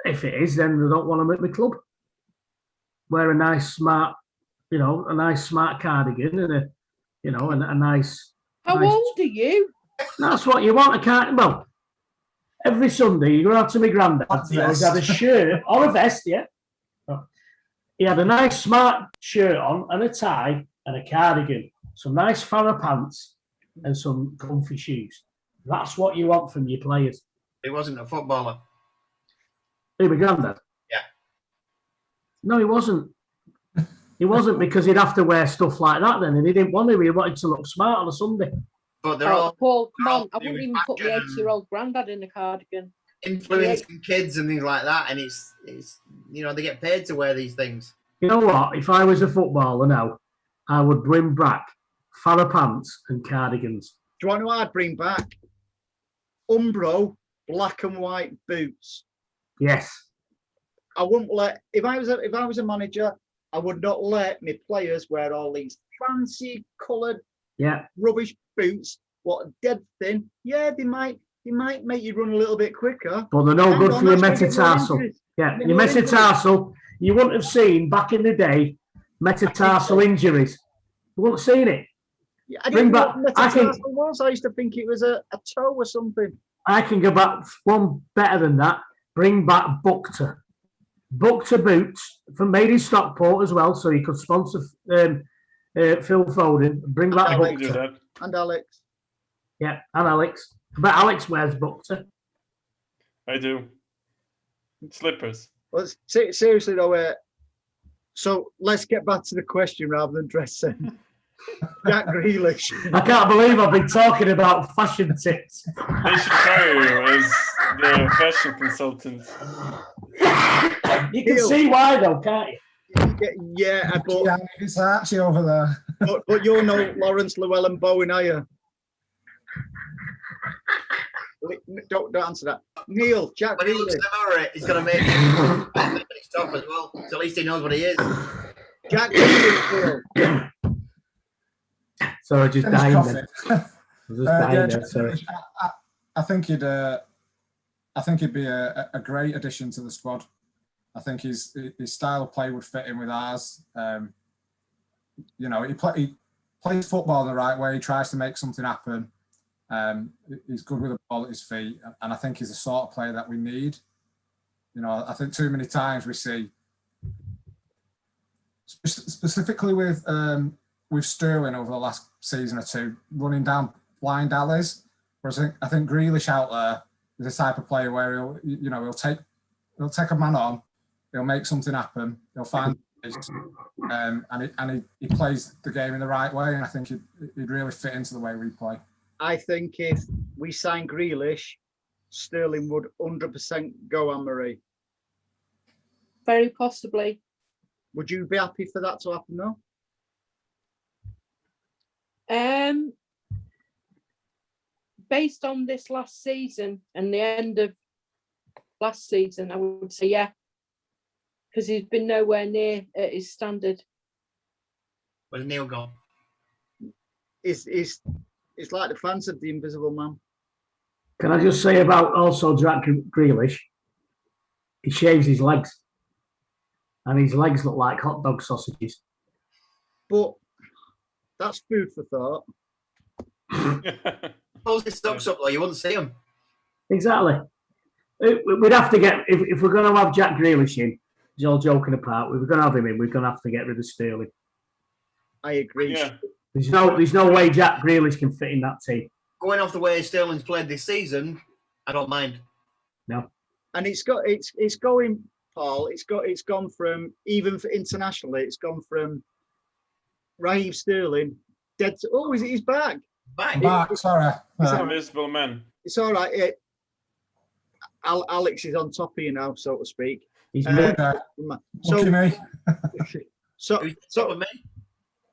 If it is, then I don't want him at my club. Wear a nice smart, a nice smart cardigan and a nice. How nice, old are you? That's what you want. Well, every Sunday you go out to my granddad. He always had a shirt or a vest, yeah. He had a nice smart shirt on and a tie and a cardigan, some nice Farrah pants and some comfy shoes. That's what you want from your players. He wasn't a footballer. Who, my granddad? Yeah. No, he wasn't. He wasn't, because he'd have to wear stuff like that then, and he didn't want to. He wanted to look smart on a Sunday. But they're all Paul, come on! I doing wouldn't even put my fashion 80-year-old granddad in a cardigan. influencing kids and things like that, and it's they get paid to wear these things. You know what? If I was a footballer now, I would bring back Farrah pants and cardigans. Do you want to know what I'd bring back? Umbro black and white boots. Yes. I wouldn't let, if I was a manager, I would not let my players wear all these fancy coloured rubbish boots. What, dead thin? Yeah, they might make you run a little bit quicker. But they're no good for your metatarsal. Yeah, your metatarsal. You wouldn't have seen back in the day metatarsal injuries. You wouldn't have seen it. Yeah, I didn't know what metatarsal was. I used to think it was a toe or something. I can go back one better than that. Bring back Buckter. Buckter boots from made in Stockport as well, so he could sponsor Phil Foden. Bring back Buckter. And Alex. Yeah, and Alex. But Alex wears Buckter. I do. Slippers. Well, seriously though, so let's get back to the question rather than dressing. Jack Grealish. I can't believe I've been talking about fashion tips. They should hire you as the fashion consultant. You can see why though, can't you? Yeah, but it's Archie over there. But you're no Lawrence Llewellyn Bowen, are you? Don't answer that. Neil, Jack When he looks Grealish. in the mirror, he's going to make him stop as well. So at least he knows what he is. Jack Grealish, Neil. Sorry, just dying then. Sorry. I think he'd be a great addition to the squad. I think his style of play would fit in with ours. He plays football the right way. He tries to make something happen. He's good with the ball at his feet, and I think he's the sort of player that we need. I think too many times we see, specifically with Sterling over the last season or two, running down blind alleys. Whereas I think Grealish out there is the type of player where he'll take a man on, he'll make something happen, he'll find and he plays the game in the right way, and I think he'd really fit into the way we play. I think if we sign Grealish, Sterling would 100% go, Anne-Marie. Very possibly. Would you be happy for that to happen though? Based on this last season and the end of last season, I would say yeah, because he's been nowhere near at his standard. Where's Neil gone? It's like the fans of the Invisible Man. Can I just say about also Jack Grealish? He shaves his legs, and his legs look like hot dog sausages. But that's food for thought. Close his socks up though, you wouldn't see him. Exactly. We'd have to get, if we're going to have Jack Grealish in, he's all joking apart, if we're going to have him in, we're going to have to get rid of Sterling. I agree. Yeah. There's no way Jack Grealish can fit in that team. Going off the way Sterling's played this season, I don't mind. No. And it's going, Paul. It's gone from, even for internationally, it's gone from Raheem Sterling dead to, he's back. Back, sorry. Invisible Man. It's all right. Alex is on top of you now, so to speak. He's Look at me. Who's top of me?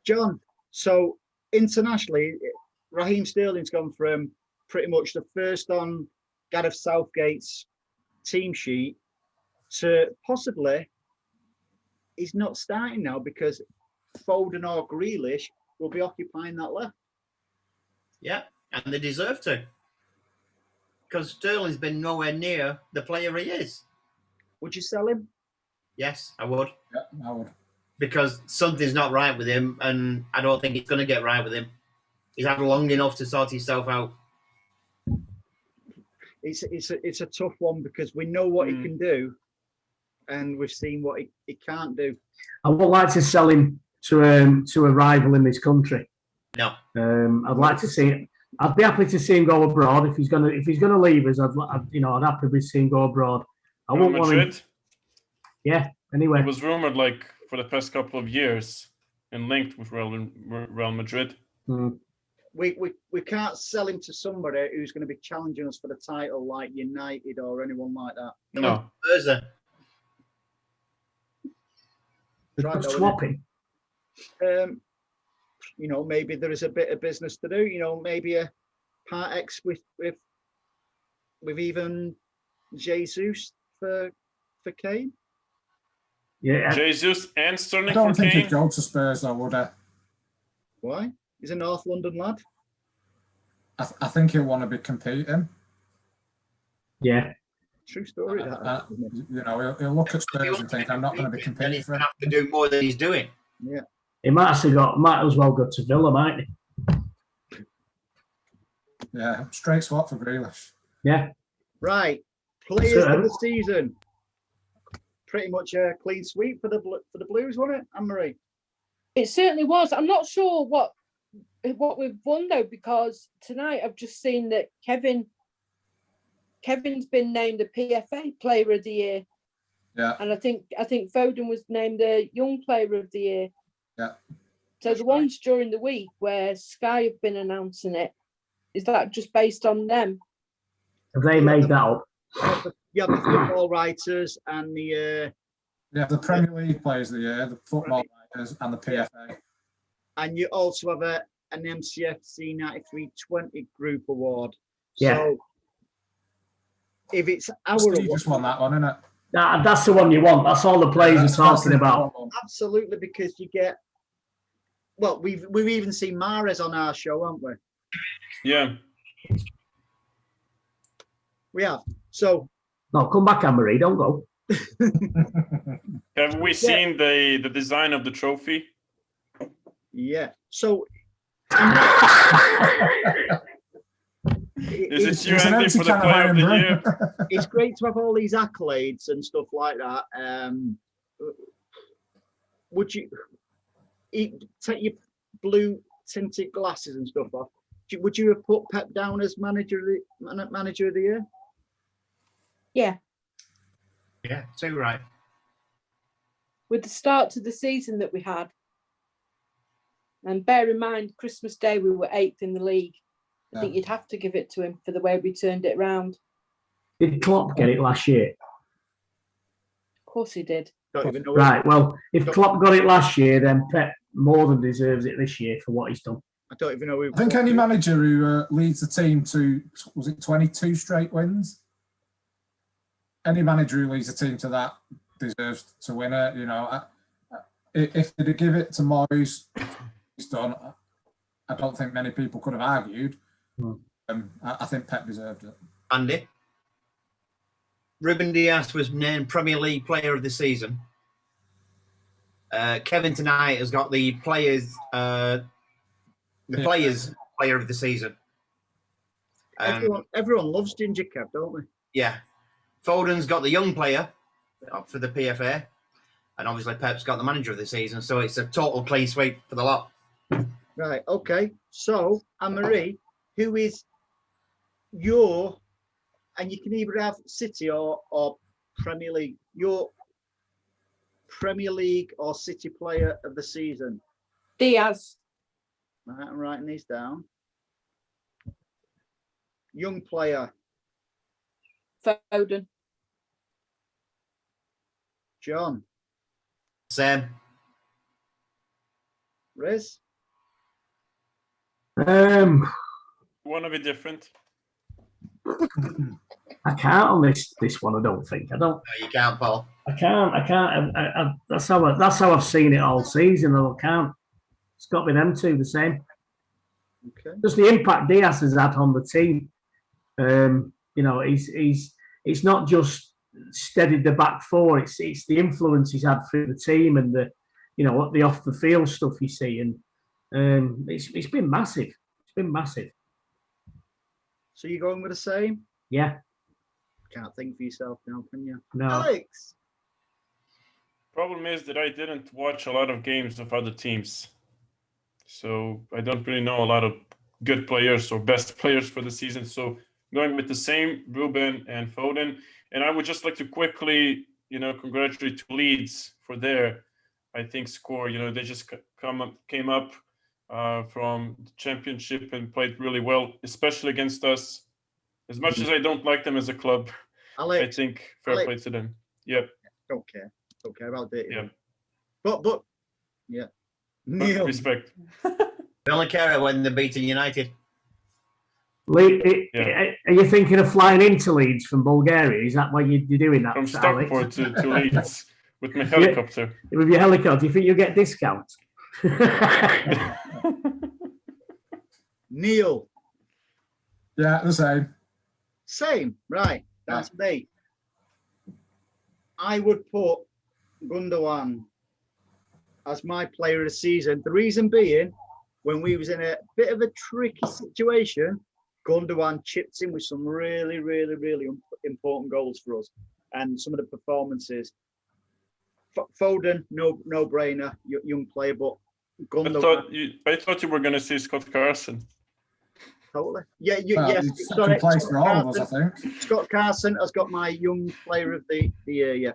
John, so internationally, Raheem Sterling's gone from pretty much the first on Gareth Southgate's team sheet to possibly he's not starting now because Foden or Grealish will be occupying that left. Yeah, and they deserve to. Because Sterling's been nowhere near the player he is. Would you sell him? Yes, I would. Yeah, I would. Because something's not right with him, and I don't think it's going to get right with him. He's had long enough to sort himself out. It's a tough one because we know what he can do, and we've seen what he can't do. I would like to sell him to a rival in this country. No. I'd like to see. I'd be happy to see him go abroad if he's gonna leave us. I'd happily see him go abroad. I won't want him. Yeah. Anyway, it was rumored like for the past couple of years and linked with Real Madrid. We can't sell him to somebody who's going to be challenging us for the title, like United or anyone like that. No. Right, swapping. Maybe there is a bit of business to do. Maybe a part X with even Jesus for Kane. Yeah, Jesus and Sterling. I don't for think Kane. he'd go to Spurs though, would I? Why? He's a North London lad. I think he'll want to be competing. Yeah. True story. He'll look at Spurs and think, I'm not going to be competing. He's going to have to do more than he's doing. Yeah. He might as well go to Villa, mightn't he? Yeah, straight swap for Grealish. Yeah. Right. Players of the season. Pretty much a clean sweep for the Blues, wasn't it, Anne-Marie? It certainly was. I'm not sure what we've won though, because tonight I've just seen that Kevin's been named the PFA Player of the Year. Yeah. And I think Foden was named the Young Player of the Year. Yeah. So the ones during the week where Sky have been announcing it, is that just based on them? Have they made that up? You have the football writers and the Premier League Players of the Year, the football writers, and the PFA. And you also have an MCFC9320 award. Yeah. So if it's our You just won that one, innit? That's the one you want. That's all the players are talking about. Absolutely, because you get. Well, we've even seen Mahrez on our show, haven't we? Yeah. We have. So. No, come back, Anne-Marie. Don't go. Have we seen the design of the trophy? Yeah. So. Is it you, Andy, for the Player of the Year? It's great to have all these accolades and stuff like that. Would you take your blue tinted glasses and stuff off? Would you have put Pep down as manager of the year? Yeah. Yeah, too right. With the start to the season that we had, and bear in mind, Christmas Day we were 8th in the league. I think you'd have to give it to him for the way we turned it round. Did Klopp get it last year? Of course he did. Don't even know. Right. Well, if Klopp got it last year, then Pep more than deserves it this year for what he's done. I don't even know. I think any manager who leads the team to, was it 22 straight wins? Any manager who leads the team to that deserves to win it. If they'd give it to Moyes, he's done. I don't think many people could have argued. I think Pep deserved it. Andy? Ruben Dias was named Premier League Player of the Season. Kevin tonight has got the Players Player of the Season. Everyone loves Ginger Kev, don't they? Yeah. Foden's got the Young Player for the PFA. And obviously Pep's got the Manager of the Season. So it's a total clean sweep for the lot. Right, okay. So, Anne-Marie, who is your, and you can either have City or Premier League, your Premier League or City Player of the Season? Diaz. Right, I'm writing these down. Young Player. Foden. John. Same. Riz. Want to be different? I can't on this one. I don't think. I don't. No, you can't, Paul. I can't. That's how I've seen it all season. Though I can't. It's got to be them two the same. Okay. Just the impact Diaz has had on the team. You know, it's not just steadied the back four. It's the influence he's had through the team and the, you know, what the off the field stuff you see, and it's been massive. It's been massive. So you're going with the same? Yeah. Can't think for yourself now, can you? No. Alex. Problem is that I didn't watch a lot of games of other teams, so I don't really know a lot of good players or best players for the season. So going with the same, Ruben and Foden. And I would just like to quickly, you know, congratulate Leeds for their, I think, score. You know, they just came up from the championship and played really well, especially against us. As much as I don't like them as a club, Alex, I think fair play to them. Yep. Don't care. Don't care about it. Yeah. But yeah. Neil. Respect. We only care when they're beating United. Are you thinking of flying into Leeds from Bulgaria? Is that why you're doing that? From Alex? Stockport to Leeds with my helicopter. With your helicopter, do you think you'll get discounts? Neil. Yeah, the same. Same, right? That's me. I would put Gundogan as my player of the season. The reason being, when we was in a bit of a tricky situation, Gundogan chipped in with some really, really, really important goals for us, and some of the performances. Foden, no brainer, young player, but Gundogan. I thought you were going to say Scott Carson. Totally. Yeah, Well, yes. it's second place for all of us, I think. Scott Carson has got my young player of the year. Yeah.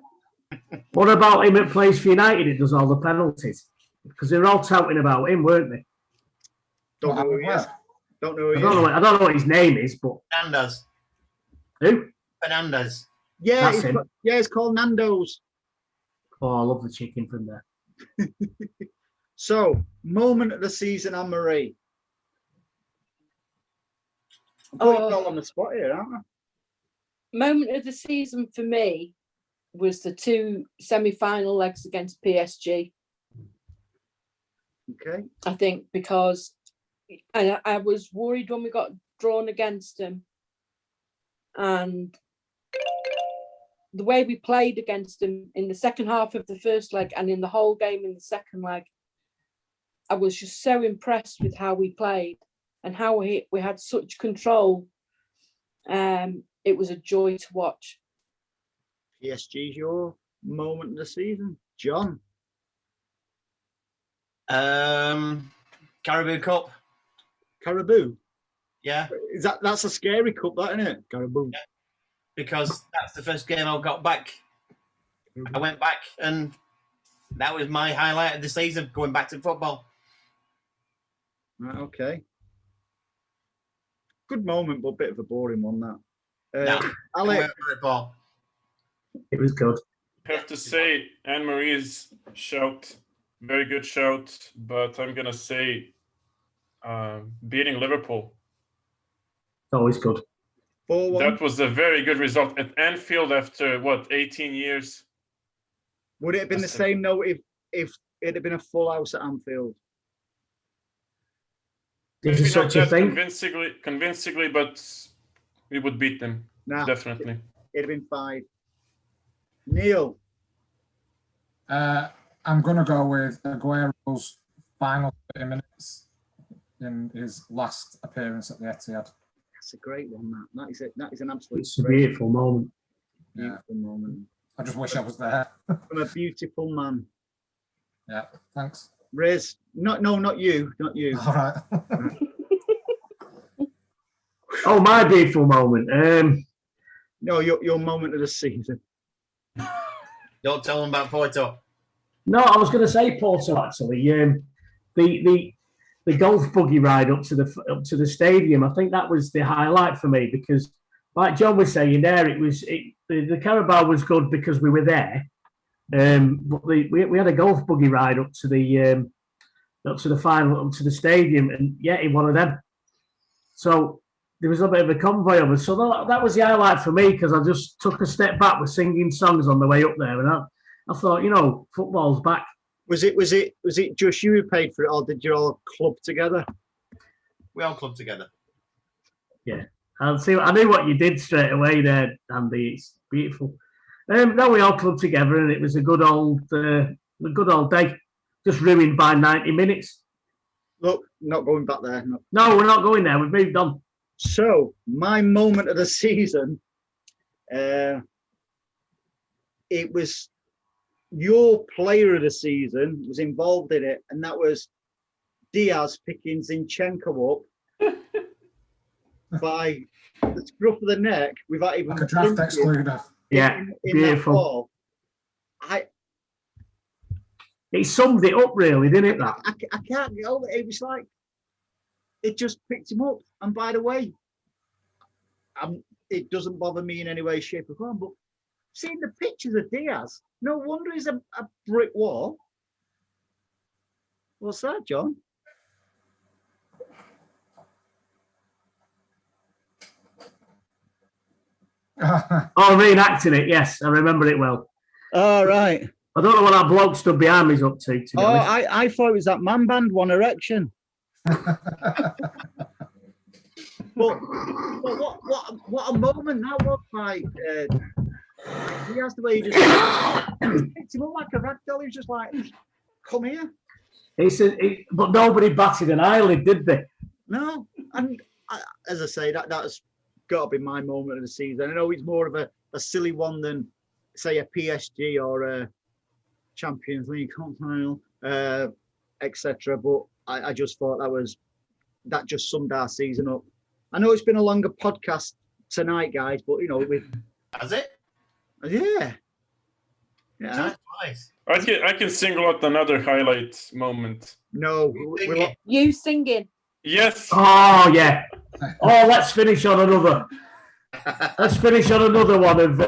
What about him that plays for United? It does all the penalties because they're all touting about him, weren't they? Don't know who he is. Don't know who he is. I don't know what his name is, but Fernandez. who? Fernandez. Yeah, That's him. it's called Nando's. Oh, I love the chicken from there. So, moment of the season, Anne-Marie. I'm putting it all on the spot here, aren't I? Moment of the season for me was the two semi-final legs against PSG. Okay. I think because I was worried when we got drawn against them, and the way we played against them in the second half of the first leg and in the whole game in the second leg, I was just so impressed with how we played and how we had such control. It was a joy to watch. PSG's your moment of the season, John. Caribou Cup. Caribou. Yeah. That's a scary cup, that, isn't it? Caribou. Yeah. Because that's the first game I got back. I went back, and that was my highlight of the season, going back to football. Right, okay. Good moment, but a bit of a boring one, that. No, Alex. It was good. I have to say, Anne-Marie's shout, very good shout, but I'm going to say beating Liverpool. Always good. 4-1. That was a very good result at Anfield after, 18 years? Would it have been the same, though, if it had been a full house at Anfield? Is Maybe it such a not that thing? convincingly, but we would beat them. Nah, Definitely. It'd have been 5. Neil. I'm going to go with Aguero's final 30 minutes in his last appearance at the Etihad. That's a great one, that. That is an absolute It's a beautiful moment. beautiful moment. I just wish I was there. From a beautiful man. Yeah, thanks. Riz. Not you. Not you. All right. Oh, my beautiful moment. No, your moment of the season. Don't tell them about Porto. No, I was going to say Porto actually. The golf buggy ride up to the stadium. I think that was the highlight for me because, like John was saying there, the Carabao was good because we were there. But we had a golf buggy ride up to the final, up to the stadium, and yeah, in one of them. So there was a bit of a convoy of us. So that was the highlight for me, because I just took a step back with singing songs on the way up there, and I thought, football's back. Was it just you who paid for it, or did you all club together? We all clubbed together. Yeah, I knew what you did straight away there, Andy. It's beautiful. No, we all clubbed together, and it was a good old day. Just ruined by 90 minutes. Look, not going back there. No, we're not going there. We've moved on. So my moment of the season, it was your player of the season was involved in it, and that was Diaz picking Zinchenko up by the scruff of the neck without even Like a draft excluder. Yeah, in beautiful. It summed it up, really, didn't it? That I can't get over it. It was like it just picked him up. And by the way, it doesn't bother me in any way, shape, or form. But seeing the pictures of Diaz, no wonder he's a brick wall. What's that, John? Oh, reenacting it. Yes, I remember it well. All right. I don't know what that bloke stood behind me's up to be honest. I thought it was that man band, One Erection. But what a moment that was! Like he has the way he just picked him up like a ragdoll. He was just like, "Come here." But nobody batted an eyelid, did they? No, and as I say, that's got to be my moment of the season. I know it's more of a silly one than, say, a PSG or a Champions League final, etc. But I just thought that just summed our season up. I know it's been a longer podcast tonight, guys, but Has it? Yeah. Nice. I can single out another highlight moment. No, You singing. Yes. Oh yeah. Oh, let's finish on another. Let's finish on another one of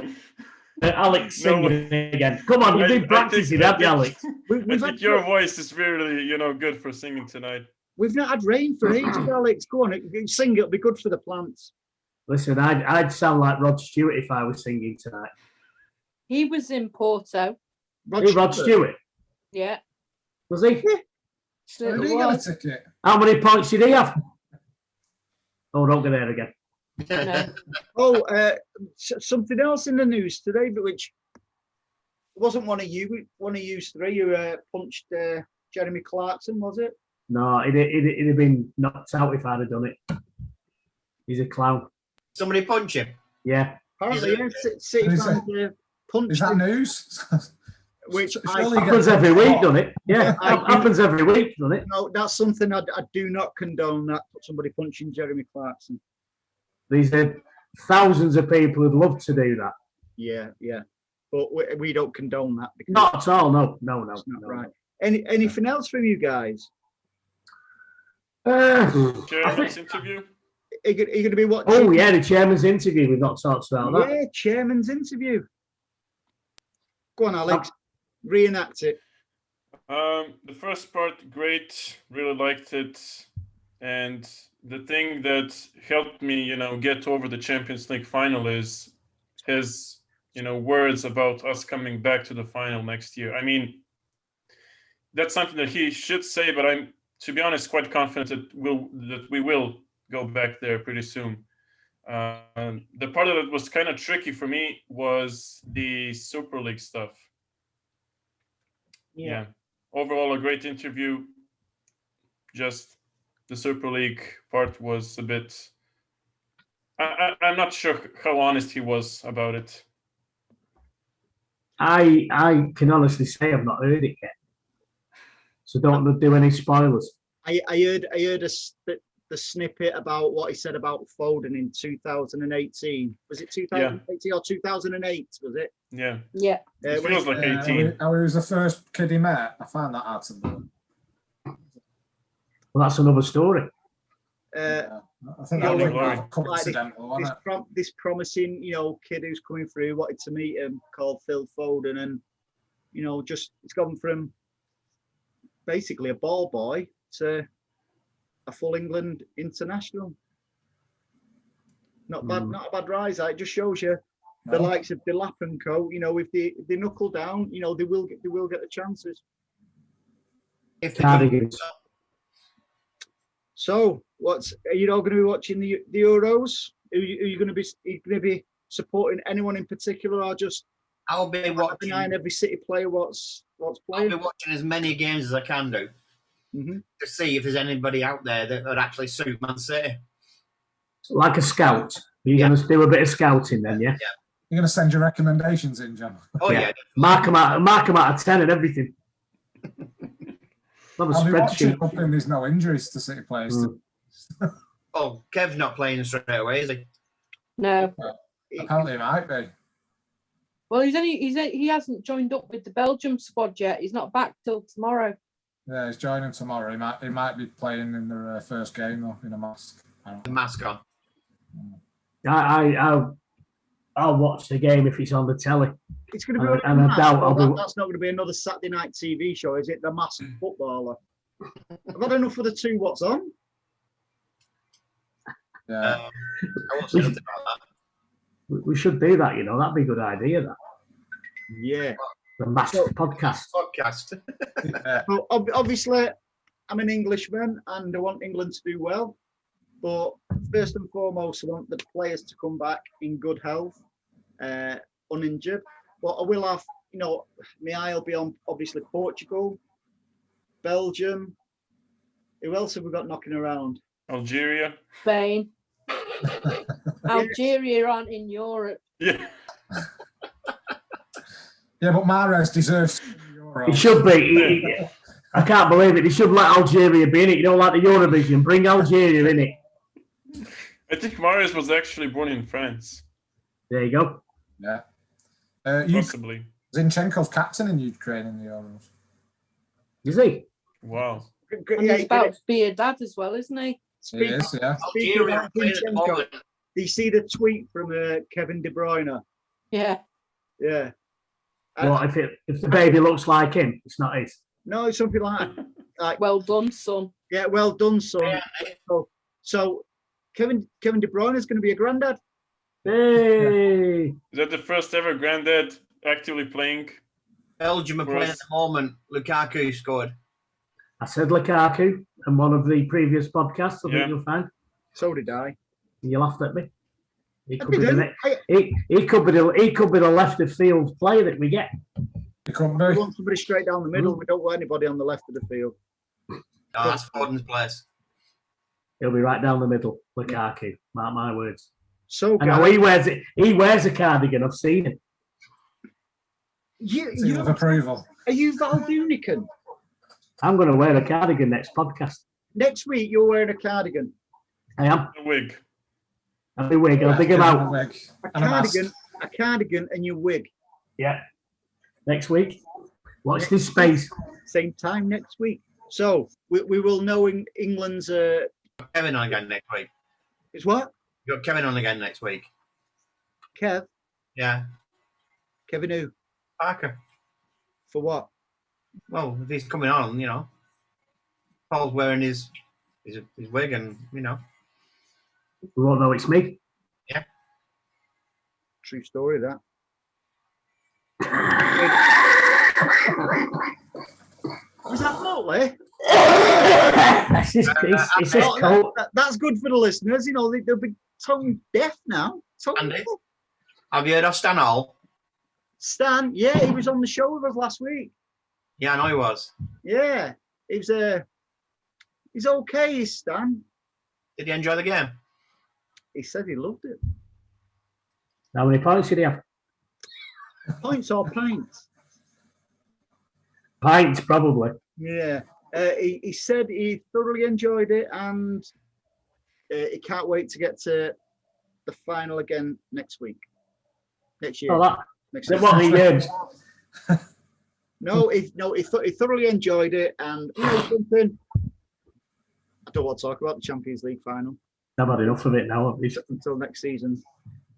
Alex singing again. Come on, you've been practicing, haven't you, Alex? I think your voice is really, good for singing tonight. We've not had rain for ages, Alex. Go on, sing. It'll be good for the plants. Listen, I'd sound like Rod Stewart if I was singing tonight. He was in Porto. Rod Stewart? Yeah. Was he? Yeah. So Did he get a ticket? How many points did he have? Oh, don't go there again. No. Something else in the news today, but which wasn't one of you three who punched Jeremy Clarkson, was it? No, it'd have been knocked out if I'd have done it. He's a clown. Somebody punch him? Yeah. Apparently, City fans punched Is that him, news? which Happens every week, doesn't it? Yeah, happens every week, doesn't it? No, that's something I do not condone. That somebody punching Jeremy Clarkson. These are thousands of people who'd love to do that. Yeah, but we don't condone that. Because Not at all. No. It's not right. Anything else from you guys? Chairman's interview? Are you going to be watching? Oh, yeah, the chairman's interview. We've not talked about that. Yeah, chairman's interview. Go on, Alex. Reenact it. The first part, great. Really liked it. And the thing that helped me, get over the Champions League final is his, words about us coming back to the final next year. I mean, that's something that he should say, but I'm, to be honest, quite confident that we will go back there pretty soon. The part that was kind of tricky for me was the Super League stuff. Yeah. Overall, a great interview. Just the Super League part was a bit. I'm not sure how honest he was about it. I can honestly say I've not heard it yet, so don't do any spoilers. I heard the snippet about what he said about Foden in 2018. Was it 2018 or 2008? Was it? Yeah. Yeah. It feels like 18. He was the first kid he met. I found that hard to believe. Well, that's another story. I think that was coincidental, wasn't it? This promising, kid who's coming through wanted to meet him, called Phil Foden, and just it's gone from basically a ball boy to a full England international. Not bad, not a bad rise. It just shows you the likes of Delap and Co. You know, if they knuckle down, you know, they will get the chances. If they Cardigans. So, are you all going to be watching the Euros? Are you going to be supporting anyone in particular, or just I'll be watching every City player what's playing? I'll be watching as many games as I can do to see if there's anybody out there that would actually suit Man City. Like a scout. You're going to do a bit of scouting then, yeah? Yeah. You're going to send your recommendations in, John? Oh, yeah. Mark them out of 10 and everything. Have a I'll be watching, spreadsheet. hoping there's no injuries to City players. Oh, Kev's not playing straight away, is he? No. Apparently he might be. Well, he hasn't joined up with the Belgium squad yet. He's not back till tomorrow. Yeah, he's joining tomorrow. He might be playing in their first game though, in a mask. The mask on. I'll watch the game if it's on the telly. It's going to be, and I doubt that's not going to be another Saturday night TV show, is it? The Masked Footballer. I've had enough of the two. What's on? Yeah. I won't say nothing about that. We should do that, you know. That'd be a good idea. That Yeah. the Masked podcast. Yeah. Well, obviously, I'm an Englishman and I want England to do well. But first and foremost, I want the players to come back in good health, uninjured. But I will have, you know, my eye will be on obviously Portugal, Belgium. Who else have we got knocking around? Algeria. Spain. Algeria aren't in Europe. Yeah. Yeah, but Mahrez deserves. It should be. I can't believe it. They should let Algeria be in it. You know, like the Eurovision. Bring Algeria in it. I think Mahrez was actually born in France. There you go. Yeah. Possibly. Zinchenko's captain in Ukraine in the Euros. Is he? Wow. And he's about to be a dad as well, isn't he? He is, yeah. Algeria are playing at the moment. Do you see the tweet from Kevin De Bruyne? Yeah. Yeah. Well, if the baby looks like him, it's not his. No, it's something like Well done, son. yeah, well done, son. Yeah. So Kevin De Bruyne is going to be a granddad. Hey! Is that the first ever granddad actively playing? Belgium are playing at the moment. Lukaku scored. I said Lukaku in one of the previous podcasts. I think you'll find. So did I. You laughed at me. He I could be the didn't. next. He could be the left of field player that we get. He couldn't We be. want somebody straight down the middle. We don't want anybody on the left of the field. Oh, that's Foden's place. He'll be right down the middle. Lukaku. Mark my words. So I know he wears it. He wears a cardigan. I've seen him. You With approval. are you Val Dunican? I'm going to wear a cardigan next podcast. Next week you're wearing a cardigan. I am. A wig. I'll be wig. I'll dig him out. A cardigan and your wig. Yeah. Next week. Watch this space. Same time next week. So we will know in England's Kevin on again next week. is what? You got Kevin on again next week. Kev? Yeah. Kevin who? Parker. For what? Well, if he's coming on, you know. Paul's wearing his wig and, you know. We won't know it's me. Yeah. True story, that. Was that Motley? It's just cold. That's good for the listeners. You know, they'll be tone deaf now. Andy, have you heard of Stan Hall? Stan, yeah, he was on the show with us last week. Yeah, I know he was. Yeah, he's okay, Stan. Did he enjoy the game? He said he loved it. How many points did he have? Points or pints? Pints, probably. Yeah. He said he thoroughly enjoyed it and he can't wait to get to the final again next week. Next year. Oh, next that's what he No, he thoroughly enjoyed it, and you know something. I don't want to talk about the Champions League final. I've had enough of it now. Until next season.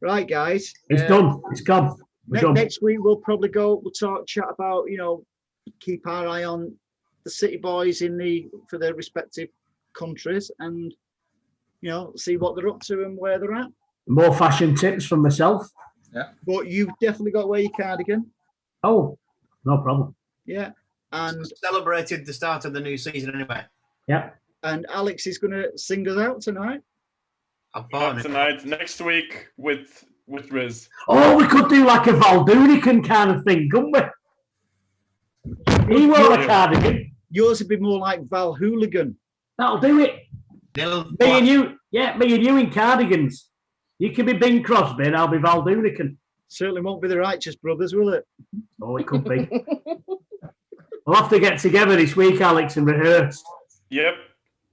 Right, guys. It's done. It's gone. Next week we'll probably chat about, you know, keep our eye on the City boys for their respective countries, and you know, see what they're up to and where they're at. More fashion tips from myself. But you've definitely got to wear your cardigan. Oh, no problem. Yeah. And Celebrated the start of the new season anyway. Yeah. And Alex is going to sing us out tonight. Not tonight, next week with Riz. Oh, we could do like a Valdunican kind of thing, couldn't we? He wore a cardigan. Yours would be more like Val Hooligan. That'll do it. Me and you in cardigans. You can be Bing Crosby and I'll be Valdunican. Certainly won't be the Righteous Brothers, will it? Oh, it could be. We'll have to get together this week, Alex, and rehearse. Yep.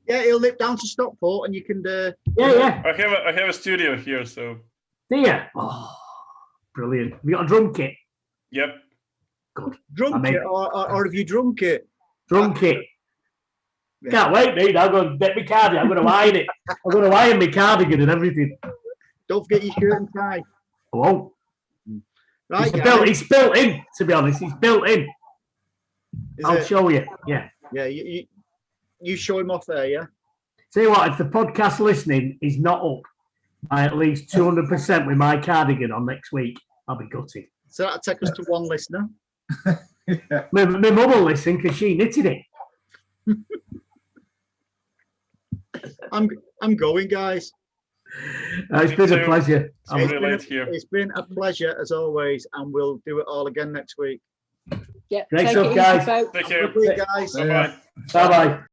Yeah, he'll nip down to Stockport and you can... Yeah. I have a studio here, so... Do you? Oh, brilliant. Have you got a drum kit? Yep. Good. Drum kit, or have you drum kit? Drum kit. Yeah. Can't wait, mate. I'm going to get my cardigan. I'm going to iron it. I'm going to iron my cardigan and everything. Don't forget your shirt and tie. I won't. Right, it's built in, to be honest. It's built in. I'll show you. Yeah. Yeah, you show him off there, yeah? Tell you what, if the podcast listening is not up by at least 200% with my cardigan on next week, I'll be gutted. So that'll take us to one listener. Yeah. My mum will listen because she knitted it. I'm going, guys. It's been a pleasure. It's been a pleasure as always, and we'll do it all again next week. Yeah. Great stuff, guys. Take care. Guys. Bye-bye. Bye-bye.